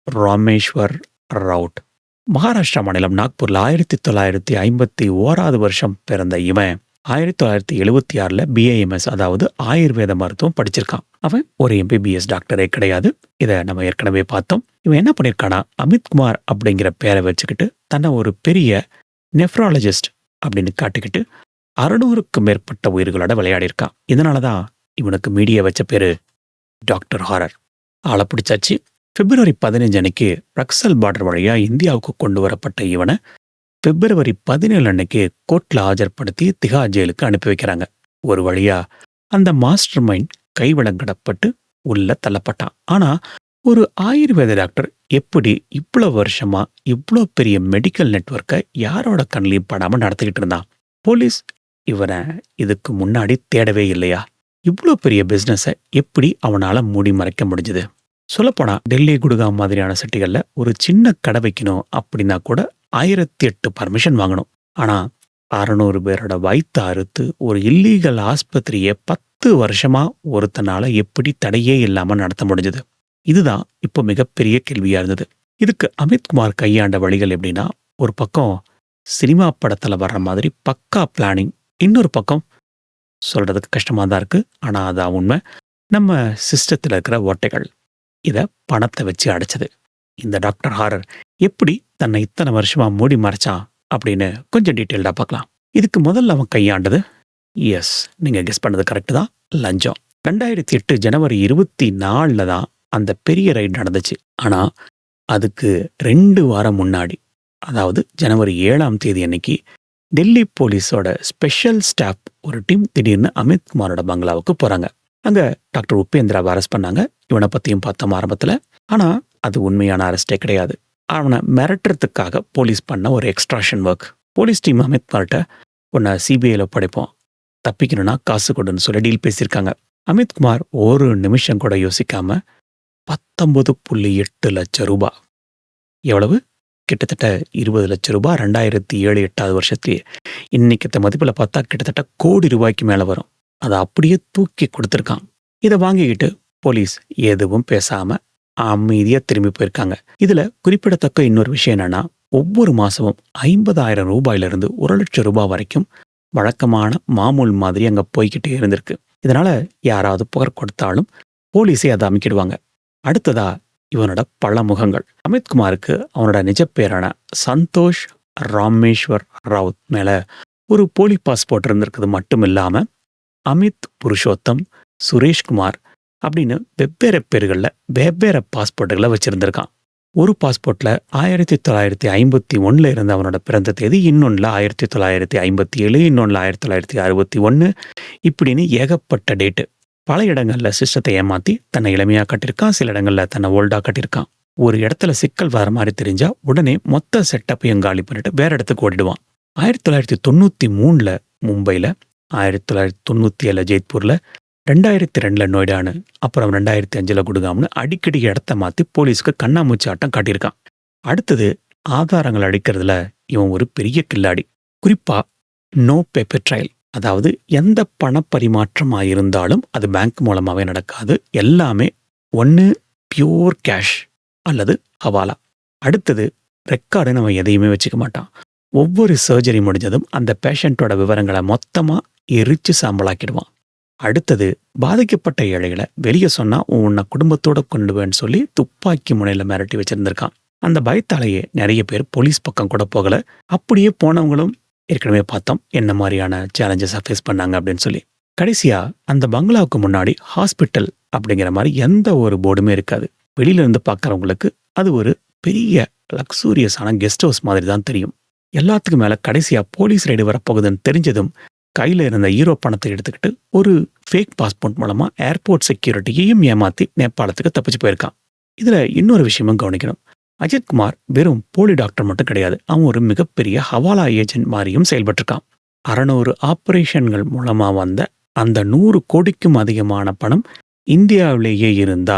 ராமேஸ்வர் ரவுட். மகாராஷ்டிரா மாநிலம் நாக்பூர்ல 1951 பிறந்த இவன் 1976 BAMS அதாவது ஆயுர்வேத மருத்துவம் படிச்சிருக்கான். அவன் ஒரு MBBS டாக்டரே கிடையாது. இதை நம்ம ஏற்கனவே பார்த்தோம். இவன் என்ன பண்ணியிருக்கானா, அமித்குமார் அப்படிங்கிற பேரை வச்சுக்கிட்டு தன்னை ஒரு பெரிய நெஃப்ராலஜிஸ்ட் அப்படின்னு காட்டிக்கிட்டு 600க்கும் மேற்பட்ட உயிர்களோட விளையாடியிருக்கான். இதனாலதான் இவனுக்கு மீடியா வச்ச பேரு டாக்டர் ஹாரர். ஆளை பிடிச்சாச்சு. பிப்ரவரி 15 அன்னைக்கு ரக்சல் பார்டர் வழியா இந்தியாவுக்கு கொண்டு வரப்பட்ட இவனை பிப்ரவரி 17 அன்னைக்கு கோர்ட்ல ஆஜர்படுத்தி திஹார் ஜெயிலுக்கு அனுப்பி வைக்கிறாங்க. ஒரு வழியா அந்த மாஸ்டர் மைண்ட் கைவிலங்கிடப்பட்டு உள்ள தள்ளப்பட்டான். ஆனா ஒரு ஆயுர்வேத டாக்டர் எப்படி இவ்வளவு வருஷமா இவ்வளோ பெரிய மெடிக்கல் நெட்வொர்க்கை யாரோட கண்ணிலையும் படாம நடத்திக்கிட்டு இருந்தான்? போலீஸ் இவனை இதுக்கு முன்னாடி தேடவே இல்லையா? இவ்வளோ பெரிய பிசினஸை எப்படி அவனால மூடி மறைக்க முடிஞ்சது? சொல்லப்போனா டெல்லி, குடுகாம் மாதிரியான சிட்டிகள்ல ஒரு சின்ன கடை வைக்கணும் அப்படின்னா கூட 1008 பர்மிஷன் வாங்கணும். ஆனா 600 பேரோட வயிற்று அறுத்து ஒரு இல்லீகல் ஆஸ்பத்திரியை 10 வருஷமா ஒருத்தனால எப்படி தடையே இல்லாம நடத்த முடிஞ்சது? இதுதான் இப்போ மிகப்பெரிய கேள்வியா இருந்தது. இதுக்கு அமித்குமார் கையாண்ட வழிகள் எப்படின்னா, ஒரு பக்கம் சினிமா படத்துல வர்ற மாதிரி பக்கா பிளானிங், இன்னொரு பக்கம் சொல்றதுக்கு கஷ்டமா தான் இருக்கு, ஆனா அதான் உண்மை, நம்ம சிஸ்டத்தில் இருக்கிற ஓட்டைகள். இத பணத்தை வச்சு அடைச்சது. இந்த டாக்டர் ஹாரர் எப்படி தன்னை இத்தனை வருஷமா மூடி மறைச்சான் அப்படின்னு கொஞ்சம் டீட்டெயில்டா பார்க்கலாம். இதுக்கு முதல்ல அவன் கையாண்டது, எஸ், நீங்க கெஸ் பண்ணது கரெக்ட் தான், லஞ்சம். 2008 ஜனவரி 24 தான் அந்த பெரிய ரைட் நடந்துச்சு. ஆனா அதுக்கு 2 வாரம் முன்னாடி, அதாவது ஜனவரி 7ஆம் தேதி அன்னைக்கு டெல்லி போலீஸோட ஸ்பெஷல் ஸ்டாஃப் ஒரு டீம் திடீர்னு அமித்குமாரோட பங்களாவுக்கு போறாங்க. அங்க டாக்டர் உபேந்திராவை அரெஸ்ட் பண்ணாங்க. இவனை பத்தியும் பார்த்தோம் ஆரம்பத்துல. ஆனா அது உண்மையான அரெஸ்டே கிடையாது. அவனை மிரட்டுறதுக்காக போலீஸ் பண்ண ஒரு எக்ஸ்ட்ராஷன் ஒர்க். போலீஸ் டீம் அமித்குமார்கிட்ட உன்னை CBIல படைப்போம், தப்பிக்கணும்னா காசு கொடுன்னு சொல்லி டீல் பேசியிருக்காங்க. அமித்குமார் ஒரு நிமிஷம் கூட யோசிக்காம 19.8 லட்சம் ரூபாய், எவ்வளவு, கிட்டத்தட்ட 20 லட்சம் ரூபாய் 2007-8 வருஷத்துலயே. இன்னைக்கு மதிப்புல பார்த்தா கிட்டத்தட்ட கோடி ரூபாய்க்கு மேல வரும். அதை அப்படியே தூக்கி கொடுத்துருக்கான். இதை வாங்கிக்கிட்டு போலீஸ் எதுவும் பேசாம அமைதியா திரும்பி போயிருக்காங்க. இதுல குறிப்பிடத்தக்க இன்னொரு விஷயம் என்னன்னா, ஒவ்வொரு மாசமும் 50,000 ரூபாயிலிருந்து 1 லட்சம் ரூபாய் வரைக்கும் வழக்கமான மாமூல் மாதிரி அங்க போய்கிட்டே இருந்திருக்கு. இதனால யாராவது புகார் கொடுத்தாலும் போலீஸே அதை அமைக்கிடுவாங்க. அடுத்ததா இவனோட பல முகங்கள். அமித்குமாருக்கு அவனோட நிஜ பேரான சந்தோஷ் ராமேஸ்வர் ரவுத் மேல ஒரு போலி பாஸ்போர்ட் இருந்திருக்கிறது மட்டும் இல்லாம அமித் புருஷோத்தம், சுரேஷ்குமார் அப்படின்னு வெவ்வேறு பேர்களில் வெவ்வேறு பாஸ்போர்ட்டுகளை வச்சிருந்திருக்கான். ஒரு பாஸ்போர்ட்ல 1951 இருந்த அவனோட பிறந்த தேதி, இன்னொன்னுல 1957, இன்னொன்னுல 1961, இப்படின்னு ஏகப்பட்ட டேட்டு. பல இடங்கள்ல சிஸ்டத்தை ஏமாத்தி தன்னை இளமையா கட்டியிருக்கான், சில இடங்கள்ல தன்னை ஓல்டா கட்டியிருக்கான். ஒரு இடத்துல சிக்கல் வர மாதிரி தெரிஞ்சா உடனே மொத்த செட்டப்பையும் காலி பண்ணிட்டு வேற இடத்துக்கு ஓடிடுவான். 1993 மும்பைல, 1997 ஜெய்ப்பூர்ல, 2002 நொய்டான்னு, அப்புறம் 2005 குடுகாம்னு அடிக்கடி இடத்த மாத்தி போலீஸ்க்கு கண்ணாமூச்சி ஆட்டம் காட்டியிருக்கான். அடுத்தது ஆதாரங்கள் அழிக்கிறதுல இவன் ஒரு பெரிய கில்லாடி. குறிப்பா நோ பேப்பர் ட்ரையல், அதாவது எந்த பணப்பரிமாற்றமா இருந்தாலும் அது பேங்க் மூலமாவே நடக்காது. எல்லாமே ஒன்னு பியூர் கேஷ் அல்லது ஹவாலா. அடுத்தது ரெக்கார்டுன்னு அவன் எதையுமே வச்சுக்க மாட்டான். ஒவ்வொரு சர்ஜரி முடிஞ்சதும் அந்த பேஷண்டோட விவரங்களை மொத்தமா எரிச்சு சாம்பலாக்கிடுவான். அடுத்தது பாதிக்கப்பட்ட ஏழைகளை வெளியே சொன்னா உன்னை குடும்பத்தோட கொண்டுவேன்னு சொல்லி துப்பாக்கி முனையில மிரட்டி வச்சிருந்திருக்கான். அந்த பயத்தாலேயே நிறைய பேர் போலீஸ் பக்கம் கூட போகல. அப்படியே போனவங்களும் ஏற்கனவே பார்த்தோம் என்ன மாதிரியான சேலஞ்சஸை ஃபேஸ் பண்ணாங்க அப்படின்னு சொல்லி. கடைசியா அந்த பங்களாவுக்கு முன்னாடி ஹாஸ்பிட்டல் அப்படிங்கிற மாதிரி எந்த ஒரு போர்டுமே இருக்காது. வெளியில இருந்து பார்க்கறவங்களுக்கு அது ஒரு பெரிய லக்ஸூரியஸான கெஸ்ட் ஹவுஸ் மாதிரி தான் தெரியும். எல்லாத்துக்கும் மேல கடைசியா போலீஸ் ரைடு வரப்போகுதுன்னு தெரிஞ்சதும் கையில இருந்த ஈரோ பணத்தை எடுத்துக்கிட்டு ஒரு ஃபேக் பாஸ்போர்ட் மூலமா ஏர்போர்ட் செக்யூரிட்டியையும் ஏமாத்தி நேபாளத்துக்கு தப்பிச்சு போயிருக்கான். இதுல இன்னொரு விஷயமும் கவனிக்கணும். அஜித் குமார் வெறும் போலி டாக்டர் மட்டும் கிடையாது. அவன் ஒரு மிகப்பெரிய ஹவாலா ஏஜென்ட் மாதிரியும் செயல்பட்டிருக்கான். 600 ஆபரேஷன்கள் மூலமா வந்த அந்த 100 கோடிக்கும் அதிகமான பணம் இந்தியாவிலேயே இருந்தா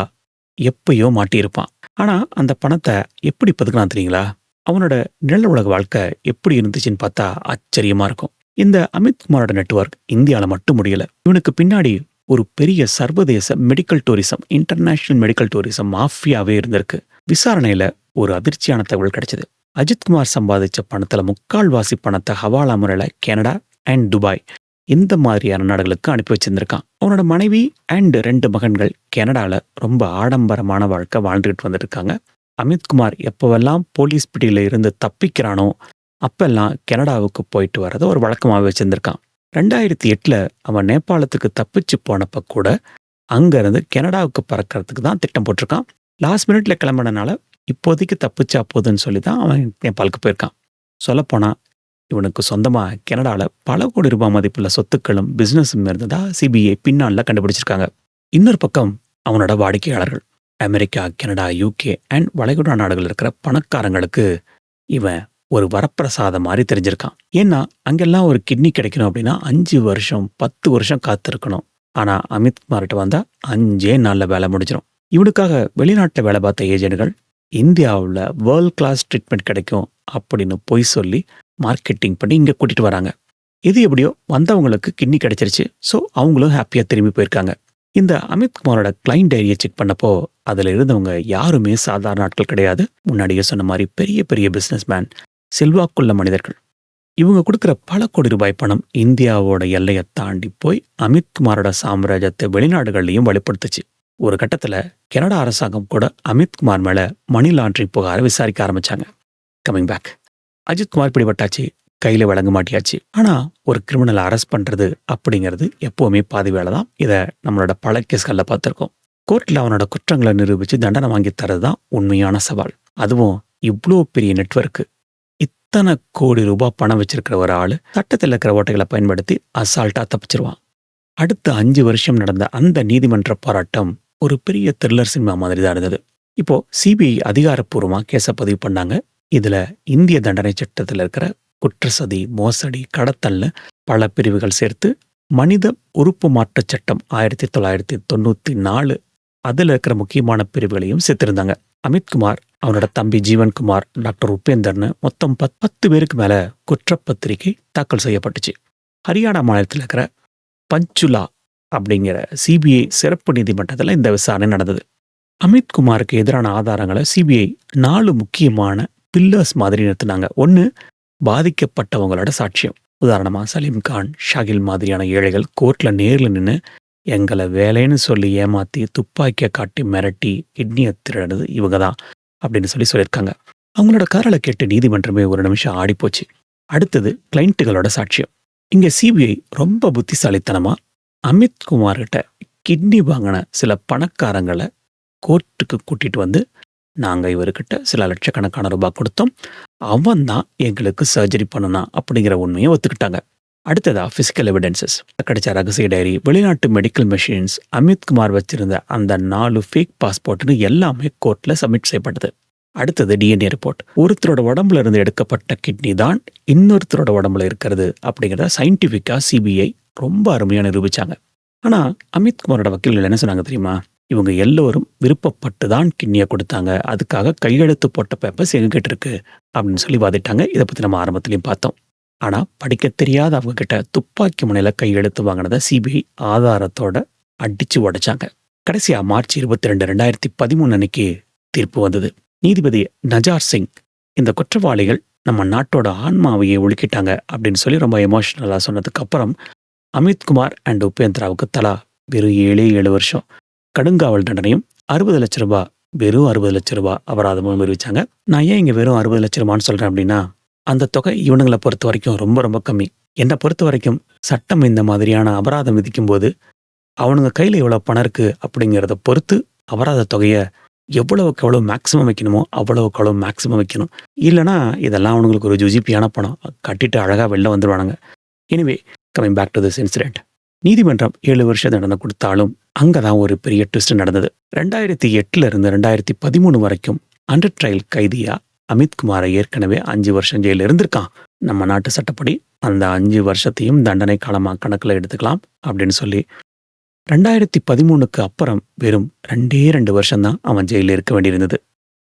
எப்பயோ மாட்டியிருப்பான். ஆனா அந்த பணத்தை எப்படி பதுக்கலாம் தெரியுங்களா? அவனோட நிழல் உலக வாழ்க்கை எப்படி இருந்துச்சுன்னு பார்த்தா ஆச்சரியமா இருக்கும். இந்த அமித் குமாரோட நெட்வொர்க் இந்தியால மட்டும் முடியல. இவனுக்கு பின்னாடி ஒரு பெரிய சர்வதேச medical tourism, international medical tourism மாஃபியாவே இருந்திருக்கு. விசாரணையில ஒரு அதிர்ச்சியான தகவல் கிடைச்சது. அஜித் குமார் சம்பாதிச்ச பணத்துல 3/4 பணத்தை ஹவாலா முறையில கனடா அண்ட் துபாய் இந்த மாதிரியான நாடுகளுக்கு அனுப்பி வச்சிருந்திருக்கான். அவனோட மனைவி அண்ட் 2 மகன்கள் கனடால ரொம்ப ஆடம்பரமான வாழ்க்கை வாழ்ந்துகிட்டு வந்துட்டு இருக்காங்க. அமித் குமார் எப்பவெல்லாம் போலீஸ் பிடியில இருந்து தப்பிக்கிறானோ அப்பெல்லாம் கனடாவுக்கு போயிட்டு வரதை ஒரு வழக்கமாகவே வச்சிருந்திருக்கான். 2008 அவன் நேபாளத்துக்கு தப்பிச்சு போனப்ப கூட அங்கிருந்து கனடாவுக்கு பறக்கிறதுக்கு தான் திட்டம் போட்டிருக்கான். லாஸ்ட் மினிட்ல கிளம்பினனால இப்போதைக்கு தப்பிச்சா போதுன்னு சொல்லி தான் அவன் நேபாளுக்கு போயிருக்கான். சொல்லப்போனா இவனுக்கு சொந்தமா கனடால பல கோடி ரூபாய் மதிப்புள்ள சொத்துக்களும் பிசினஸும் இருந்ததா சிபிஐ பின்னால கண்டுபிடிச்சிருக்காங்க. இன்னொரு பக்கம் அவனோட வாடிக்கையாளர்கள் அமெரிக்கா, கனடா, யூகே அண்ட் வளைகுடா நாடுகள் இருக்கிற பணக்காரங்களுக்கு இவன் ஒரு வரப்பிரசாதம் மாதிரி தெரிஞ்சிருக்கான். ஏன்னா அங்கெல்லாம் ஒரு கிட்னி கிடைக்கணும் அப்படின்னா 5 வருஷம் 10 வருஷம் காத்திருக்கணும். ஆனா அமித் குமார்கிட்ட வந்தா 5 நாள்ல வேலை முடிஞ்சிடும். இவனுக்காக வெளிநாட்டுல வேலை பார்த்த ஏஜென்ட்கள் இந்தியாவில் வேர்ல்ட் கிளாஸ் ட்ரீட்மெண்ட் கிடைக்கும் அப்படின்னு பொய் சொல்லி மார்க்கெட்டிங் பண்ணி இங்க கூட்டிட்டு வராங்க. இது எப்படியோ வந்தவங்களுக்கு கிட்னி கிடைச்சிருச்சு. ஸோ அவங்களும் ஹாப்பியா திரும்பி போயிருக்காங்க. இந்த அமித் குமாரோட கிளைண்ட் டைரியை செக் பண்ணப்போ அதுல இருந்தவங்க யாருமே சாதாரண ஆட்கள் கிடையாது. முன்னாடியே சொன்ன மாதிரி பெரிய பெரிய பிசினஸ் மேன், செல்வாக்குள்ள மனிதர்கள். இவங்க கொடுக்குற பல கோடி ரூபாய் பணம் இந்தியாவோட எல்லையை தாண்டி போய் அமித் குமாரோட சாம்ராஜ்யத்தை வெளிநாடுகள்லையும் வெளிப்படுத்துச்சு. ஒரு கட்டத்துல கனடா அரசாங்கம் கூட அமித் குமார் மேல மணி லாண்டரிங் புகாரை விசாரிக்க ஆரம்பிச்சாங்க. கமிங் பேக், அஜித் குமார் பிடிபட்டாச்சு, கையில வழங்க மாட்டியாச்சு. ஆனா ஒரு கிரிமினலை அரெஸ்ட் பண்றது அப்படிங்கிறது எப்பவுமே பாதி வேலை தான். இதை நம்மளோட பல கேஸ்கள்ல பார்த்திருக்கோம். கோர்ட்ல அவனோட குற்றங்களை நிரூபிச்சு தண்டனை வாங்கி தரதுதான் உண்மையான சவால். அதுவும் இவ்வளோ பெரிய நெட்வொர்க்கு, இத்தனை கோடி ரூபாய் பணம் வச்சிருக்கிற ஒரு ஆளு சட்டத்தில் இருக்கிற ஓட்டைகளை பயன்படுத்தி அசால்ட்டா தப்பிச்சிருவான். அடுத்த 5 வருஷம் நடந்த அந்த நீதிமன்ற போராட்டம் ஒரு பெரிய த்ரில்லர் சினிமா மாதிரி தான் இருந்தது. இப்போ சிபிஐ அதிகாரப்பூர்வமா கேஸை பதிவு பண்ணாங்க. இதுல இந்திய தண்டனை சட்டத்தில் இருக்கிற குற்றச்சதி, மோசடி, கடத்தல்னு பல பிரிவுகள் சேர்த்து மனித உறுப்பு மாற்றச் சட்டம் 1994 அதுல இருக்கிற முக்கியமான பிரிவுகளையும் சேர்த்திருந்தாங்க. அமித் குமார், அவனோட தம்பி ஜீவன்குமார், டாக்டர் உபேந்தர்னு மொத்தம் 10 பேருக்கு மேல குற்றப்பத்திரிகை தாக்கல் செய்யப்பட்டுச்சு. ஹரியானா மாநிலத்தில் இருக்கிற பஞ்சுலா அப்படிங்கிற சிபிஐ சிறப்பு நீதிமன்றத்தில் இந்த விசாரணை நடந்தது. அமித் குமாருக்கு எதிரான ஆதாரங்களை சிபிஐ 4 முக்கியமான பில்லர்ஸ் மாதிரி நிறுத்தினாங்க. 1, பாதிக்கப்பட்டவங்களோட சாட்சியம். உதாரணமா சலீம் கான், ஷாகில் மாதிரியான ஏழைகள் கோர்ட்ல நேர்ல நின்று எங்களை வேலைன்னு சொல்லி ஏமாத்தி துப்பாக்கியை காட்டி மிரட்டி கிட்னியை திருடுறது இவங்க தான் அப்படின்னு சொல்லியிருக்காங்க. அவங்களோட கரலை கேட்டு நீதிமன்றமே ஒரு நிமிஷம் ஆடிப்போச்சு. அடுத்தது கிளைண்ட்டுகளோட சாட்சியம். இங்க சிபிஐ ரொம்ப புத்திசாலித்தனமா அமித் குமார்கிட்ட கிட்னி வாங்கின சில பணக்காரங்களை கோர்ட்டுக்கு கூட்டிட்டு வந்து, நாங்க இவர்கிட்ட சில லட்சக்கணக்கான ரூபாய் கொடுத்தோம், அவன் தான் எங்களுக்கு சர்ஜரி பண்ணணும் அப்படிங்கிற உண்மையை ஒத்துக்கிட்டாங்க. அடுத்ததா பிசிக்கல் எவிடன்சஸ், கிடைச்ச ரகசிய டைரி, வெளிநாட்டு மெடிக்கல் மெஷின்ஸ், அமித் குமார் வச்சிருந்த அந்த 4 ஃபேக் பாஸ்போர்ட்னு எல்லாமே கோர்ட்ல சப்மிட் செய்யப்பட்டது. அடுத்தது டிஎன்ஏ ரிப்போர்ட். ஒருத்தரோட உடம்புல இருந்து எடுக்கப்பட்ட கிட்னி தான் இன்னொருத்தரோட உடம்புல இருக்கிறது அப்படிங்கிறத சயின்டிபிக்கா சிபிஐ ரொம்ப அருமையா நிரூபிச்சாங்க. ஆனா அமித் குமாரோட வக்கீல்கள் என்ன சொன்னாங்க தெரியுமா? இவங்க எல்லோரும் விருப்பப்பட்டு தான் கிட்னியை கொடுத்தாங்க, அதுக்காக கையெழுத்து போட்ட பேப்பர்ஸ் எங்ககிட்ட இருக்கு அப்படின்னு சொல்லி வாதிட்டாங்க. இதை பத்தி நம்ம ஆரம்பத்திலையும் பார்த்தோம். ஆனா படிக்க தெரியாத அவங்க கிட்ட துப்பாக்கி முனையில கையெழுத்து வாங்கினதை சிபிஐ ஆதாரத்தோட அடிச்சு உடைச்சாங்க. கடைசியா மார்ச் 22, 2013 அன்னைக்கு தீர்ப்பு வந்தது. நீதிபதி நஜார் சிங் இந்த குற்றவாளிகள் நம்ம நாட்டோட ஆன்மாவையே ஒழுக்கிட்டாங்க அப்படின்னு சொல்லி ரொம்ப எமோஷனலா சொன்னதுக்கு அப்புறம் அமித் குமார் அண்ட் உபேந்திராவுக்கு தலா வெறும் 7 வருஷம் கடுங்காவல் தண்டனையும் 60 லட்சம் ரூபாய், வெறும் 60 லட்சம் ரூபாய் அபராதமும் அறிவிச்சாங்க. நான் ஏன் இங்க வெறும் 60 லட்சம் ரூபான்னு சொல்றேன் அப்படின்னா, அந்த தொகை இவனுங்களை பொறுத்த வரைக்கும் ரொம்ப ரொம்ப கம்மி. என்னை பொறுத்த வரைக்கும் சட்டம் இந்த மாதிரியான அபராதம் விதிக்கும் போது அவனுங்க கையில எவ்வளவு பணம் இருக்கு அப்படிங்கிறத பொறுத்து அபராத தொகையை எவ்வளவுக்கு எவ்வளவு மேக்சிமம் வைக்கணுமோ அவ்வளவுக்கு எவ்வளவு மேக்சிமம் வைக்கணும். இல்லைனா இதெல்லாம் அவனுங்களுக்கு ஒரு ஜுஜிப்பியான பணம், கட்டிட்டு அழகா வெளில வந்துடுவானுங்க. Anyway, coming back to this incident. நீதிமன்றம் 7 வருஷம் தண்டனை கொடுத்தாலும் அங்கதான் ஒரு பெரிய ட்விஸ்ட் நடந்தது. 2008 இருந்து 2013 வரைக்கும் அண்டர் ட்ரையல் கைதியா அமித்குமாரை ஏற்கனவே 5 வருஷம் ஜெயில இருந்திருக்கான். நம்ம நாட்டு சட்டப்படி அந்த 5 வருஷத்தையும் தண்டனை காலமா கணக்குல எடுத்துக்கலாம் அப்படின்னு சொல்லி 2013க்கு அப்புறம் வெறும் 2 வருஷம் தான் அவன் ஜெயில இருக்க வேண்டியிருந்தது.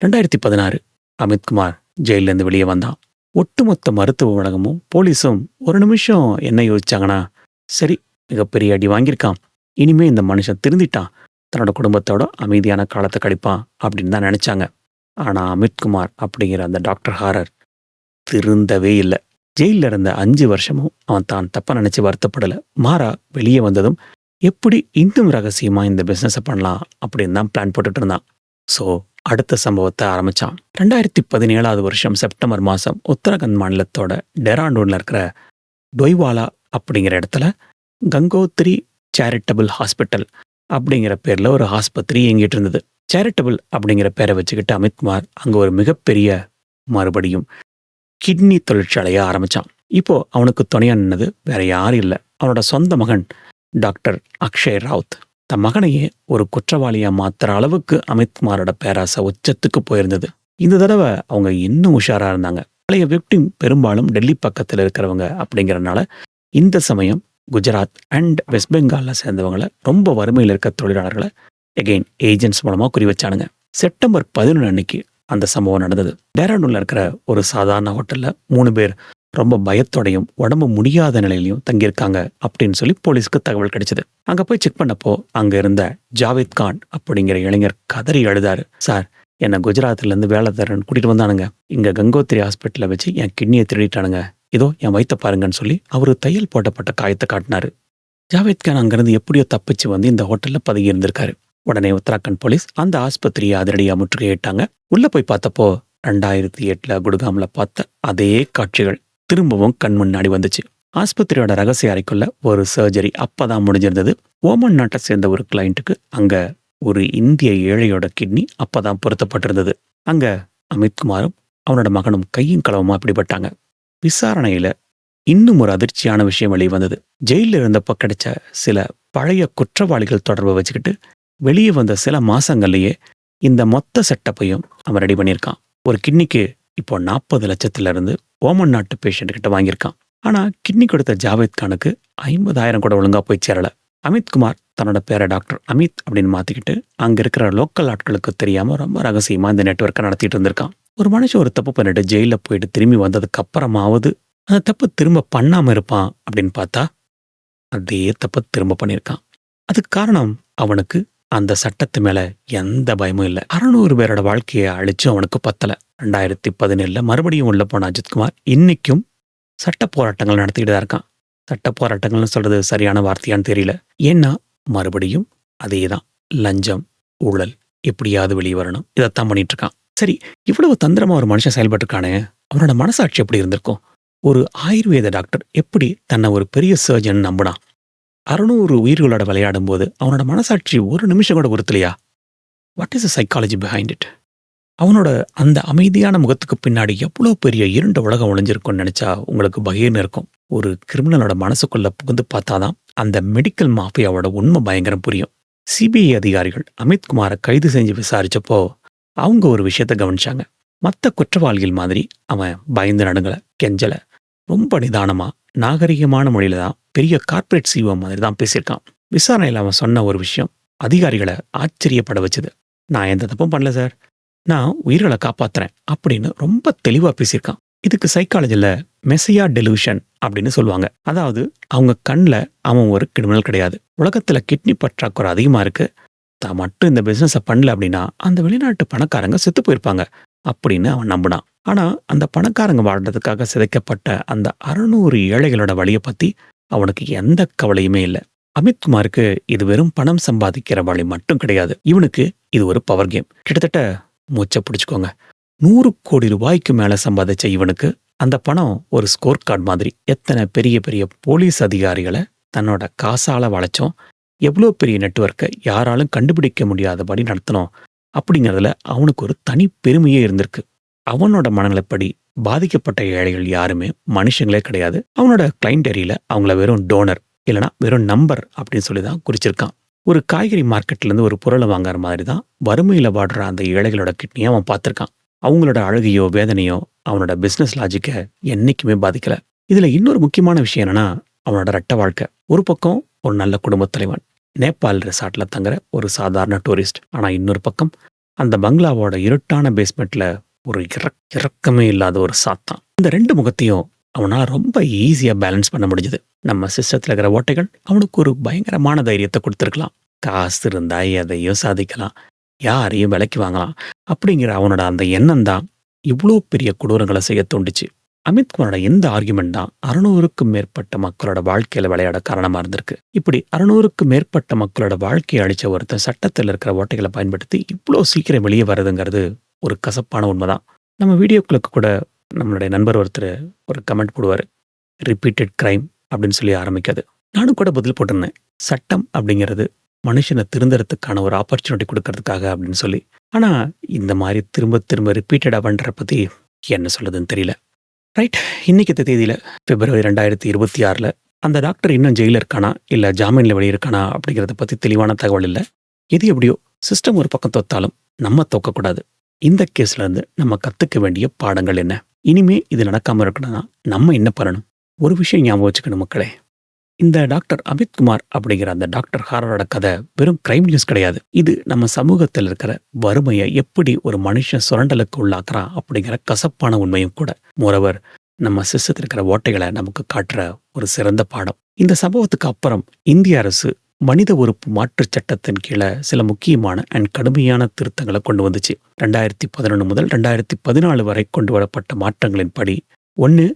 2016 அமித்குமார் ஜெயில இருந்து வெளியே வந்தான். ஒட்டுமொத்த மருத்துவ உலகமும் போலீஸும் ஒரு நிமிஷம் என்ன யோசிச்சாங்கன்னா, சரி மிகப்பெரிய அடி வாங்கியிருக்கான், இனிமே இந்த மனுஷன் திருந்திட்டான், தன்னோட குடும்பத்தோட அமைதியான காலத்தை கழிப்பான் அப்படின்னு தான் நினைச்சாங்க. ஆனா அமித்குமார் அப்படிங்கிற அந்த டாக்டர் ஹாரர் திருந்தவே இல்லை. ஜெயில இருந்த 5 வருஷமும் அவன் தான் தப்பா நினைச்சு வருத்தப்படல. மாறா வெளியே வந்ததும் எப்படி இன்னும் ரகசியமா இந்த பிசினஸ் பண்ணலாம் அப்படின்னு தான் பிளான் போட்டுட்டு இருந்தான். ஸோ அடுத்த சம்பவத்தை ஆரம்பிச்சான். 2017 வருஷம் செப்டம்பர் மாசம் உத்தரகண்ட் மாநிலத்தோட டெராண்டூன்ல இருக்கிற டொய்வாலா அப்படிங்கிற இடத்துல கங்கோத்ரி சேரிட்டபிள் ஹாஸ்பிட்டல் அப்படிங்கிற பேர்ல ஒரு ஆஸ்பத்திரி இயங்கிட்டு இருந்தது. சேரிட்டபிள் அப்படிங்கிற பேரை வச்சுக்கிட்டு அமித்குமார் அங்க ஒரு மிகப்பெரிய மறுபடியும் கிட்னி தொழிற்சாலையை ஆரம்பிச்சான். இப்போ அவனுக்கு துணையா நின்னது வேற யாரும் இல்லை, அவனோட சொந்த மகன் டாக்டர் அக்ஷய் ராவுத். தன் மகனையே ஒரு குற்றவாளியா மாத்துற அளவுக்கு அமித்குமாரோட பேராசை உச்சத்துக்கு போயிருந்தது. இந்த தடவை அவங்க இன்னும் உஷாரா இருந்தாங்க. பழைய விக்டிம் பெரும்பாலும் டெல்லி பக்கத்தில் இருக்கிறவங்க அப்படிங்கிறனால இந்த சமயம் குஜராத் அண்ட் வெஸ்ட் பெங்கால்ல சேர்ந்தவங்களை, ரொம்ப வறுமையில் இருக்க தொழிலாளர்களை எகெயின் ஏஜென்ட்ஸ் மூலமா குறி வச்சானுங்க. செப்டம்பர் 11 அன்னைக்கு அந்த சம்பவம் நடந்தது. டேராடூன்ல இருக்கிற ஒரு சாதாரண ஹோட்டல்ல 3 பேர் ரொம்ப பயத்தோடையும் உடம்பு முடியாத நிலையிலையும் தங்கியிருக்காங்க அப்படின்னு சொல்லி போலீஸ்க்கு தகவல் கிடைச்சது. அங்க போய் செக் பண்ணப்போ அங்க இருந்த ஜாவேத் கான் அப்படிங்கிற இளைஞர் கதறி அழுதாரு. சார், என்னை குஜராத்ல இருந்து வேலை தரேன்னு கூட்டிட்டு வந்தானுங்க, இங்க கங்கோத்ரி ஹாஸ்பிட்டல வச்சு என் கிட்னியை திருடிட்டானுங்க, இதோ என் வயித்தை பாருங்கன்னு சொல்லி அவரு தையல் போட்டப்பட்ட காயத்தை காட்டினாரு. ஜாவேத் கான் அங்கிருந்து எப்படியோ தப்பிச்சு வந்து இந்த ஹோட்டல்ல பதுங்கி இருந்திருக்காரு. உடனே உத்தராகண்ட் போலீஸ் அந்த ஆஸ்பத்திரியை அதிரடியா முற்றுகையிட்டாங்க. உள்ள போய் பார்த்தப்போ 2008 குடுகாம்ல பார்த்த அதே காட்சிகள் திரும்பவும் கண் முன்னாடி வந்துச்சு. ஆஸ்பத்திரியோட ரகசிய அறைக்குள்ள ஒரு சர்ஜரி அப்பதான் முடிஞ்சிருந்தது. ஓமன் நாட்டை சேர்ந்த ஒரு கிளைண்ட்டுக்கு அங்க ஒரு இந்திய ஏழையோட கிட்னி அப்பதான் பொருத்தப்பட்டிருந்தது. அங்க அமித்குமாரும் அவனோட மகனும் கையும் களவுமா பிடிபட்டாங்க. விசாரணையில இன்னும் ஒரு அதிர்ச்சியான விஷயம் வெளியே வந்தது. ஜெயில இருந்தப்ப கிடைச்ச சில பழைய குற்றவாளிகள் தொடர்பை வச்சுக்கிட்டு வெளியே வந்த சில மாசங்கள்லயே இந்த மொத்த செட்டப்பையும் அவன் ரெடி பண்ணியிருக்கான். ஒரு கிட்னிக்கு இப்போ 40 லட்சத்துல இருந்து ஓமன் நாட்டு பேஷண்ட் கிட்ட வாங்கியிருக்கான். ஆனா கிட்னி கொடுத்த ஜாவேத் கானுக்கு 50,000 கூட ஒழுங்கா போய் சேரல. அமித்குமார் தன்னோட பேரை டாக்டர் அமித் அப்படின்னு மாத்திக்கிட்டு அங்க இருக்கிற லோக்கல் ஆட்களுக்கு தெரியாம ரொம்ப ரகசியமா இந்த நெட்வொர்க்கை நடத்திட்டு இருந்திருக்கான். ஒரு மனுஷன் ஒரு தப்பு பண்ணிட்டு ஜெயில போயிட்டு திரும்பி வந்ததுக்கு அப்புறமாவது அந்த தப்பு திரும்ப பண்ணாம இருப்பான் அப்படின்னு பார்த்தா அதே தப்ப திரும்ப பண்ணியிருக்கான். அதுக்கு காரணம் அவனுக்கு அந்த சட்டத்து மேல எந்த பயமும் இல்லை. 600 பேரோட வாழ்க்கையை அழிச்சு அவனுக்கு பத்தல. 2017 மறுபடியும் உள்ள போன அஜித்குமார் இன்னைக்கும் சட்ட போராட்டங்கள் நடத்திக்கிட்டு தான் இருக்கான். சட்ட போராட்டங்கள்னு சொல்றது சரியான வார்த்தையான்னு தெரியல. ஏன்னா மறுபடியும் அதேதான், லஞ்சம், ஊழல், எப்படியாவது வெளியே வரணும், இதைத்தான் பண்ணிட்டு இருக்கான். சரி, இவ்வளவு தந்திரமா ஒரு மனுஷன் செயல்பட்டு இருக்கானே, அவனோட மனசாட்சி எப்படி இருந்திருக்கும்? ஒரு ஆயுர்வேத டாக்டர் எப்படி தன்னை ஒரு பெரிய சர்ஜன் நம்பினான்? 600 உயிர்களோட விளையாடும் போது அவனோட மனசாட்சி ஒரு நிமிஷம் கூட உறுத்தலையா? What is the psychology behind it? அவனோட அந்த அமைதியான முகத்துக்கு பின்னாடி எவ்வளோ பெரிய இருண்ட உலகம் ஒளிஞ்சிருக்கும்னு நினைச்சா உங்களுக்கு பகீர்னு இருக்கும். ஒரு கிரிமினலோட மனசுக்குள்ள புகுந்து பார்த்தாதான் அந்த மெடிக்கல் மாஃபியாவோட உண்மை பயங்கரம் புரியும். சிபிஐ அதிகாரிகள் அமித்குமாரை கைது செஞ்சு விசாரிச்சப்போ அவங்க ஒரு விஷயத்த கவனிச்சாங்க. மற்ற குற்றவாளிகள் மாதிரி அவன் பயந்து நடுங்கல, கெஞ்சல. ரொம்ப நிதானமா நாகரிகமான மொழியில தான் பெரிய கார்ப்பரேட் சிஓ மாதிரி தான் பேசியிருக்கான். விசாரணையில் அவன் சொன்ன ஒரு விஷயம் அதிகாரிகளை ஆச்சரியப்பட வச்சுது. நான் எந்த தப்பும் பண்ணல சார், நான் உயிர்களை காப்பாத்துறேன் அப்படின்னு ரொம்ப தெளிவா பேசியிருக்கான். இதுக்கு சைக்காலஜில மெசியா டெலூஷன் அப்படின்னு சொல்லுவாங்க. அதாவது அவங்க கண்ணில் அவன் ஒரு கிரிமினல் கிடையாது, உலகத்துல கிட்னி பற்றாக்குறை அதிகமா இருக்கு, தான் மட்டும் இந்த பிசினஸை பண்ணல அப்படின்னா அந்த வெளிநாட்டு பணக்காரங்க செத்து போயிருப்பாங்க அப்படின்னு அவன் நம்பினான். ஆனா அந்த பணக்காரங்க வாழ்றதுக்காக சிதைக்கப்பட்ட அந்த 600 ஏழைகளோட வழியை பத்தி அவனுக்கு எந்த கவலையுமே இல்லை. அமித்குமாருக்கு இது வெறும் பணம் சம்பாதிக்கிற வழி மட்டும் கிடையாது, இவனுக்கு இது ஒரு பவர் கேம். கிட்டத்தட்ட மூச்சை பிடிச்சுக்கோங்க, 100 கோடி ரூபாய்க்கு மேல சம்பாதிச்ச இவனுக்கு அந்த பணம் ஒரு ஸ்கோர் கார்டு மாதிரி. எத்தனை பெரிய பெரிய போலீஸ் அதிகாரிகளை தன்னோட காசால வளைச்சோம், எவ்வளோ பெரிய நெட்வொர்க்கை யாராலும் கண்டுபிடிக்க முடியாதபடி நடத்தணும் அப்படிங்கிறதுல அவனுக்கு ஒரு தனி பெருமையே இருந்திருக்கு. அவனோட மனநிலைப்படி பாதிக்கப்பட்ட ஏழைகள் யாருமே மனுஷங்களே கிடையாது. அவனோட கிளைண்ட் ஏரியில அவங்கள வெறும் டோனர் இல்லைனா வெறும் நம்பர் அப்படின்னு சொல்லி தான் குறிச்சிருக்கான். ஒரு காய்கறி மார்க்கெட்லேருந்து ஒரு பொருளை வாங்குற மாதிரி தான் வறுமையில் வாடுற அந்த ஏழைகளோட கிட்னியை அவன் பார்த்துருக்கான். அவங்களோட அழகையோ வேதனையோ அவனோட பிஸ்னஸ் லாஜிக்கை என்னைக்குமே பாதிக்கல. இதில் இன்னொரு முக்கியமான விஷயம் என்னன்னா, அவனோட ரெட்ட வாழ்க்கை. ஒரு பக்கம் ஒரு நல்ல குடும்பத் தலைவன், நேபாள் ரெசார்ட்டில் தங்குற ஒரு சாதாரண டூரிஸ்ட். ஆனால் இன்னொரு பக்கம் அந்த பங்களாவோட இருட்டான பேஸ்மெண்ட்ல ஒரு இறக்கமே இல்லாத ஒரு சாத்தான். இந்த ரெண்டு முகத்தையும் அவனால் ரொம்ப ஈஸியாக பேலன்ஸ் பண்ண முடிஞ்சுது. நம்ம சிஸ்டத்தில் இருக்கிற ஓட்டைகள் அவனுக்கு ஒரு பயங்கரமான தைரியத்தை கொடுத்துருக்கலாம். காசு இருந்தா எதையும் சாதிக்கலாம், யாரையும் விலைக்கு வாங்கலாம் அப்படிங்கிற அவனோட அந்த எண்ணம் தான் இவ்வளோ பெரிய கொடூரங்களை செய்ய தோண்டுச்சு. அமித்குமாரோட எந்த ஆர்குமெண்ட் தான் 600க்கும் மேற்பட்ட மக்களோட வாழ்க்கையில விளையாட காரணமா இருந்திருக்கு. இப்படி 600க்கும் மேற்பட்ட மக்களோட வாழ்க்கையை அழிச்ச ஒருத்தன் சட்டத்தில் இருக்கிற ஓட்டைகளை பயன்படுத்தி இவ்வளோ சீக்கிரம் வெளியே வர்றதுங்கிறது ஒரு கசப்பான உண்மைதான். நம்ம வீடியோக்களுக்கு கூட நம்மளுடைய நண்பர் ஒருத்தர் ஒரு கமெண்ட் போடுவார், ரிப்பீட்டட் கிரைம் அப்படின்னு சொல்லி ஆரம்பிக்காது. நானும் கூட பதில் போட்டிருந்தேன், சட்டம் அப்படிங்கிறது மனுஷனை திருந்துறதுக்கான ஒரு ஆப்பர்ச்சுனிட்டி கொடுக்கறதுக்காக அப்படின்னு சொல்லி. ஆனா இந்த மாதிரி திரும்ப திரும்ப ரிப்பீட்டடா பண்ற பத்தி என்ன சொல்லுதுன்னு தெரியல. ரைட், இன்னைக்கு தேதியில பிப்ரவரி 2026 அந்த டாக்டர் இன்னும் ஜெயில இருக்கானா இல்ல ஜாமீன்ல வெளியிருக்கானா அப்படிங்கிறத பத்தி தெளிவான தகவல் இல்லை. எது எப்படியோ சிஸ்டம் ஒரு பக்கம் தோத்தாலும் நம்ம தோக்கக்கூடாது. இந்த கேஸ்ல இருந்து நம்ம கத்துக்க வேண்டிய பாடங்கள் என்ன, இனிமே இது நடக்காம இருக்கணும்னா நம்ம என்ன பண்ணணும்? ஒரு விஷயம் ஞாபகம் வச்சுக்கணும் மக்களே, இந்த டாக்டர் அமித்குமார் அப்படிங்கிற அந்த டாக்டர் ஹாரரோட கதை வெறும் கிரைம் நியூஸ் கிடையாது. இது நம்ம சமூகத்தில் இருக்கிற வறுமையை எப்படி ஒரு மனுஷன் சுரண்டலுக்கு உள்ளாக்குறான் அப்படிங்கிற கசப்பான உண்மையும் கூட. மோரோவர், நம்ம சிஸ்டத்தில் இருக்கிற ஓட்டைகளை நமக்கு காட்டுற ஒரு சிறந்த பாடம். இந்த சம்பவத்துக்கு அப்புறம் இந்திய அரசு மனித உறுப்பு மாற்றுச் சட்டத்தின் கீழே சில முக்கியமான அண்ட் கடுமையான திருத்தங்களை கொண்டு வந்துச்சு. 2011 முதல் 2014 வரை கொண்டு வரப்பட்ட மாற்றங்களின்படி, ஒன்று,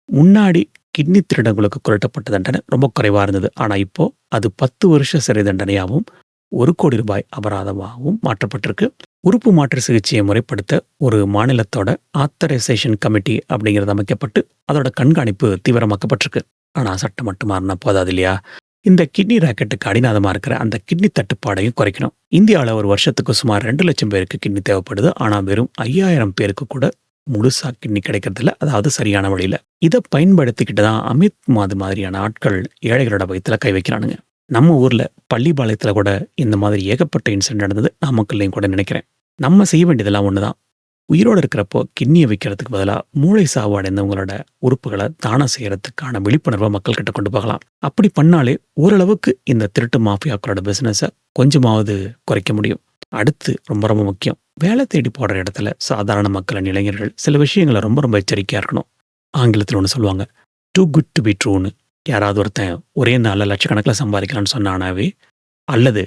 முன்னாடி கிட்னி திருடங்களுக்கு குறைக்கப்பட்ட தண்டனை ரொம்ப குறைவா இருந்தது. ஆனா இப்போ அது 10 வருஷ சிறை தண்டனையாகவும் 1 கோடி ரூபாய் அபராதமாகவும் மாற்றப்பட்டிருக்கு. உறுப்பு மாற்று சிகிச்சையை முறைப்படுத்த ஒரு மாநிலத்தோட ஆத்தரைசேஷன் கமிட்டி அப்படிங்கிறது அமைக்கப்பட்டு அதோட கண்காணிப்பு தீவிரமாக்கப்பட்டிருக்கு. ஆனா சட்டம் மட்டும் மாறினா போதாது இல்லையா? இந்த கிட்னி ராக்கெட்டுக்கு அடிநாதமா இருக்கிற அந்த கிட்னி தட்டுப்பாடையும் குறைக்கணும். இந்தியாவில் ஒரு வருஷத்துக்கு சுமார் 2 லட்சம் பேருக்கு கிட்னி தேவைப்படுது. ஆனா வெறும் 5000 பேருக்கு கூட முழுசா கிட்னி கிடைக்கிறதில்ல, அதாவது சரியான வழியில. இதை பயன்படுத்திக்கிட்டு தான் அமித் மாதிரியான ஆட்கள் ஏழைகளோட வயிற்றுல கை வைக்கிறானுங்க. நம்ம ஊர்ல பள்ளிப்பாளையத்துல கூட இந்த மாதிரி ஏகப்பட்ட இன்சிடென்ட் நடந்தது. நாமக்கல்லையும் கூட நினைக்கிறேன். நம்ம செய்ய வேண்டியதெல்லாம் ஒண்ணுதான். உயிரோடு இருக்கிறப்போ கிட்னியை வைக்கிறதுக்கு பதிலாக மூளை சாவு அடைந்தவங்களோட உறுப்புகளை தானம் செய்யறதுக்கான விழிப்புணர்வை மக்கள் கிட்ட கொண்டு போகலாம். அப்படி பண்ணாலே ஓரளவுக்கு இந்த திருட்டு மாஃபியாக்களோட பிசினஸை கொஞ்சமாவது குறைக்க முடியும். அடுத்து ரொம்ப ரொம்ப முக்கியம், வேலை தேடி போடுற இடத்துல சாதாரண மக்களின் இளைஞர்கள் சில விஷயங்களை ரொம்ப ரொம்ப எச்சரிக்கையா இருக்கணும். ஆங்கிலத்தில் ஒன்று சொல்லுவாங்க, டூ குட் டு பி ட்ரூன்னு. யாராவது ஒருத்தன் ஒரே நாளில் லட்சக்கணக்கில் சம்பாதிக்கலாம்னு சொன்னானாவே, அல்லது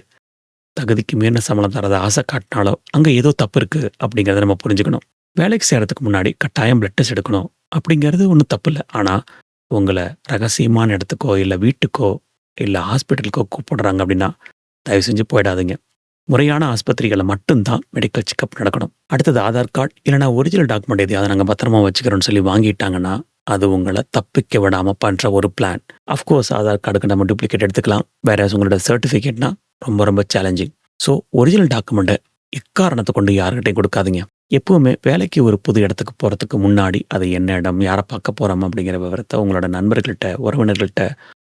தகுதிக்கு மீறின சம்பளம் தரத ஆசை காட்டினாலோ அங்கே ஏதோ தப்பு இருக்கு அப்படிங்கிறத நம்ம புரிஞ்சுக்கணும். வேலைக்கு செய்யறதுக்கு முன்னாடி கட்டாயம் பிளட் டெஸ்ட் எடுக்கணும் அப்படிங்கிறது ஒன்றும் தப்பு இல்லை. ஆனால் உங்களை ரகசியமான இடத்துக்கோ இல்லை வீட்டுக்கோ இல்லை ஹாஸ்பிட்டலுக்கோ கூப்பிடுறாங்க அப்படின்னா தயவு செஞ்சு போயிடாதீங்க. முறையான ஆஸ்பத்திரிகளை மட்டும்தான் மெடிக்கல் செக்அப் நடக்கணும். அடுத்தது ஆதார் கார்டு இல்லைனா ஒரிஜினல் டாக்குமெண்ட் எதையாவது நாங்கள் பத்திரமா வச்சுக்கிறோன்னு சொல்லி வாங்கிட்டாங்கன்னா அது உங்களை தப்பிக்க விடாம பண்ற ஒரு பிளான். அஃப்கோர்ஸ் ஆதார் கார்டுக்கு நம்ம டூப்ளிகேட் எடுத்துக்கலாம், வேற உங்களோட சர்டிஃபிகேட்னா ரொம்ப ரொம்ப சேலஞ்சிங். ஸோ ஒரிஜினல் டாக்குமெண்ட்டை எக்காரணத்தை கொண்டு யாருக்கிட்டையும் கொடுக்காதீங்க. எப்பவுமே வேலைக்கு ஒரு புது இடத்துக்கு போகிறதுக்கு முன்னாடி அது என்ன இடம், யாரை பார்க்க போகிறோம் அப்படிங்கிற விவரத்தை உங்களோட நண்பர்கள்ட்ட, உறவினர்கள்ட்ட,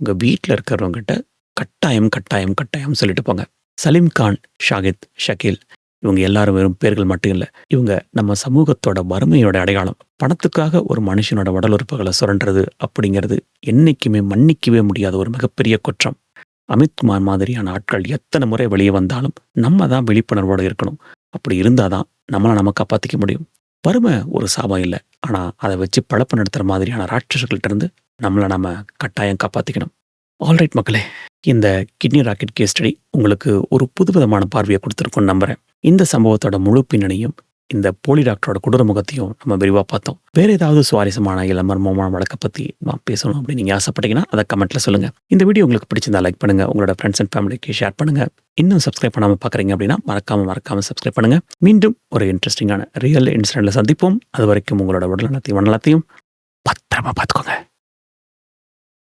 உங்கள் வீட்டில் இருக்கிறவங்ககிட்ட கட்டாயம் கட்டாயம் கட்டாயம் சொல்லிட்டு போங்க. சலீம் கான், ஷாகித், ஷக்கீல் இவங்க எல்லாரும் வெறும் பேர்கள் மட்டும் இல்லை, இவங்க நம்ம சமூகத்தோட வறுமையோட அடையாளம். பணத்துக்காக ஒரு மனுஷனோட உடல் உறுப்புகளை சுரண்டுறது அப்படிங்கிறது என்னைக்குமே மன்னிக்கவே முடியாத ஒரு மிகப்பெரிய குற்றம். அமித்குமார் மாதிரியான ஆட்கள் எத்தனை முறை வெளியே வந்தாலும் நம்ம தான் விழிப்புணர்வோடு இருக்கணும். அப்படி இருந்தாதான் நம்மளை நம்ம காப்பாற்றிக்க முடியும். வறுமை ஒரு சாபம் இல்லை, ஆனால் அதை வச்சு பழப்பு நடத்துகிற மாதிரியான ராட்சசர்கள்ட்ட இருந்து நம்மளை நம்ம கட்டாயம் காப்பாற்றிக்கணும். ஆல்ரைட் மக்களே, இந்த கிட்னி ராக்கெட் கேஸ் ஸ்டடி உங்களுக்கு ஒரு புதுவிதமான பார்வையை கொடுத்துருக்குன்னு நம்புறேன். இந்த சம்பவத்தோட முழு பின்னணியும், இந்த போலி டாக்டரோட கொடூர முகத்தையும் நம்ம விரிவாக பார்த்தோம். வேற ஏதாவது சுவாரஸ்யமான இல்லை மர்மமான வழக்கை பற்றி நான் பேசணும் அப்படின்னு நீங்கள் ஆசைப்பட்டீங்கன்னா அதை கமெண்ட்ல சொல்லுங்க. இந்த வீடியோ உங்களுக்கு பிடிச்சிருந்தா லைக் பண்ணுங்க, உங்களோட ஃப்ரெண்ட்ஸ் அண்ட் ஃபேமிலிக்கு ஷேர் பண்ணுங்க. இன்னும் சப்ஸ்கிரைப் பண்ணாமல் பார்க்குறீங்க அப்படின்னா மறக்காம சப்ஸ்கிரைப் பண்ணுங்க. மீண்டும் ஒரு இன்ட்ரெஸ்டிங்கான ரியல் இன்சிடென்ட்ல சந்திப்போம். அது வரைக்கும் உங்களோட உடல் நலத்தையும் பத்திரமா பார்த்துக்கோங்க.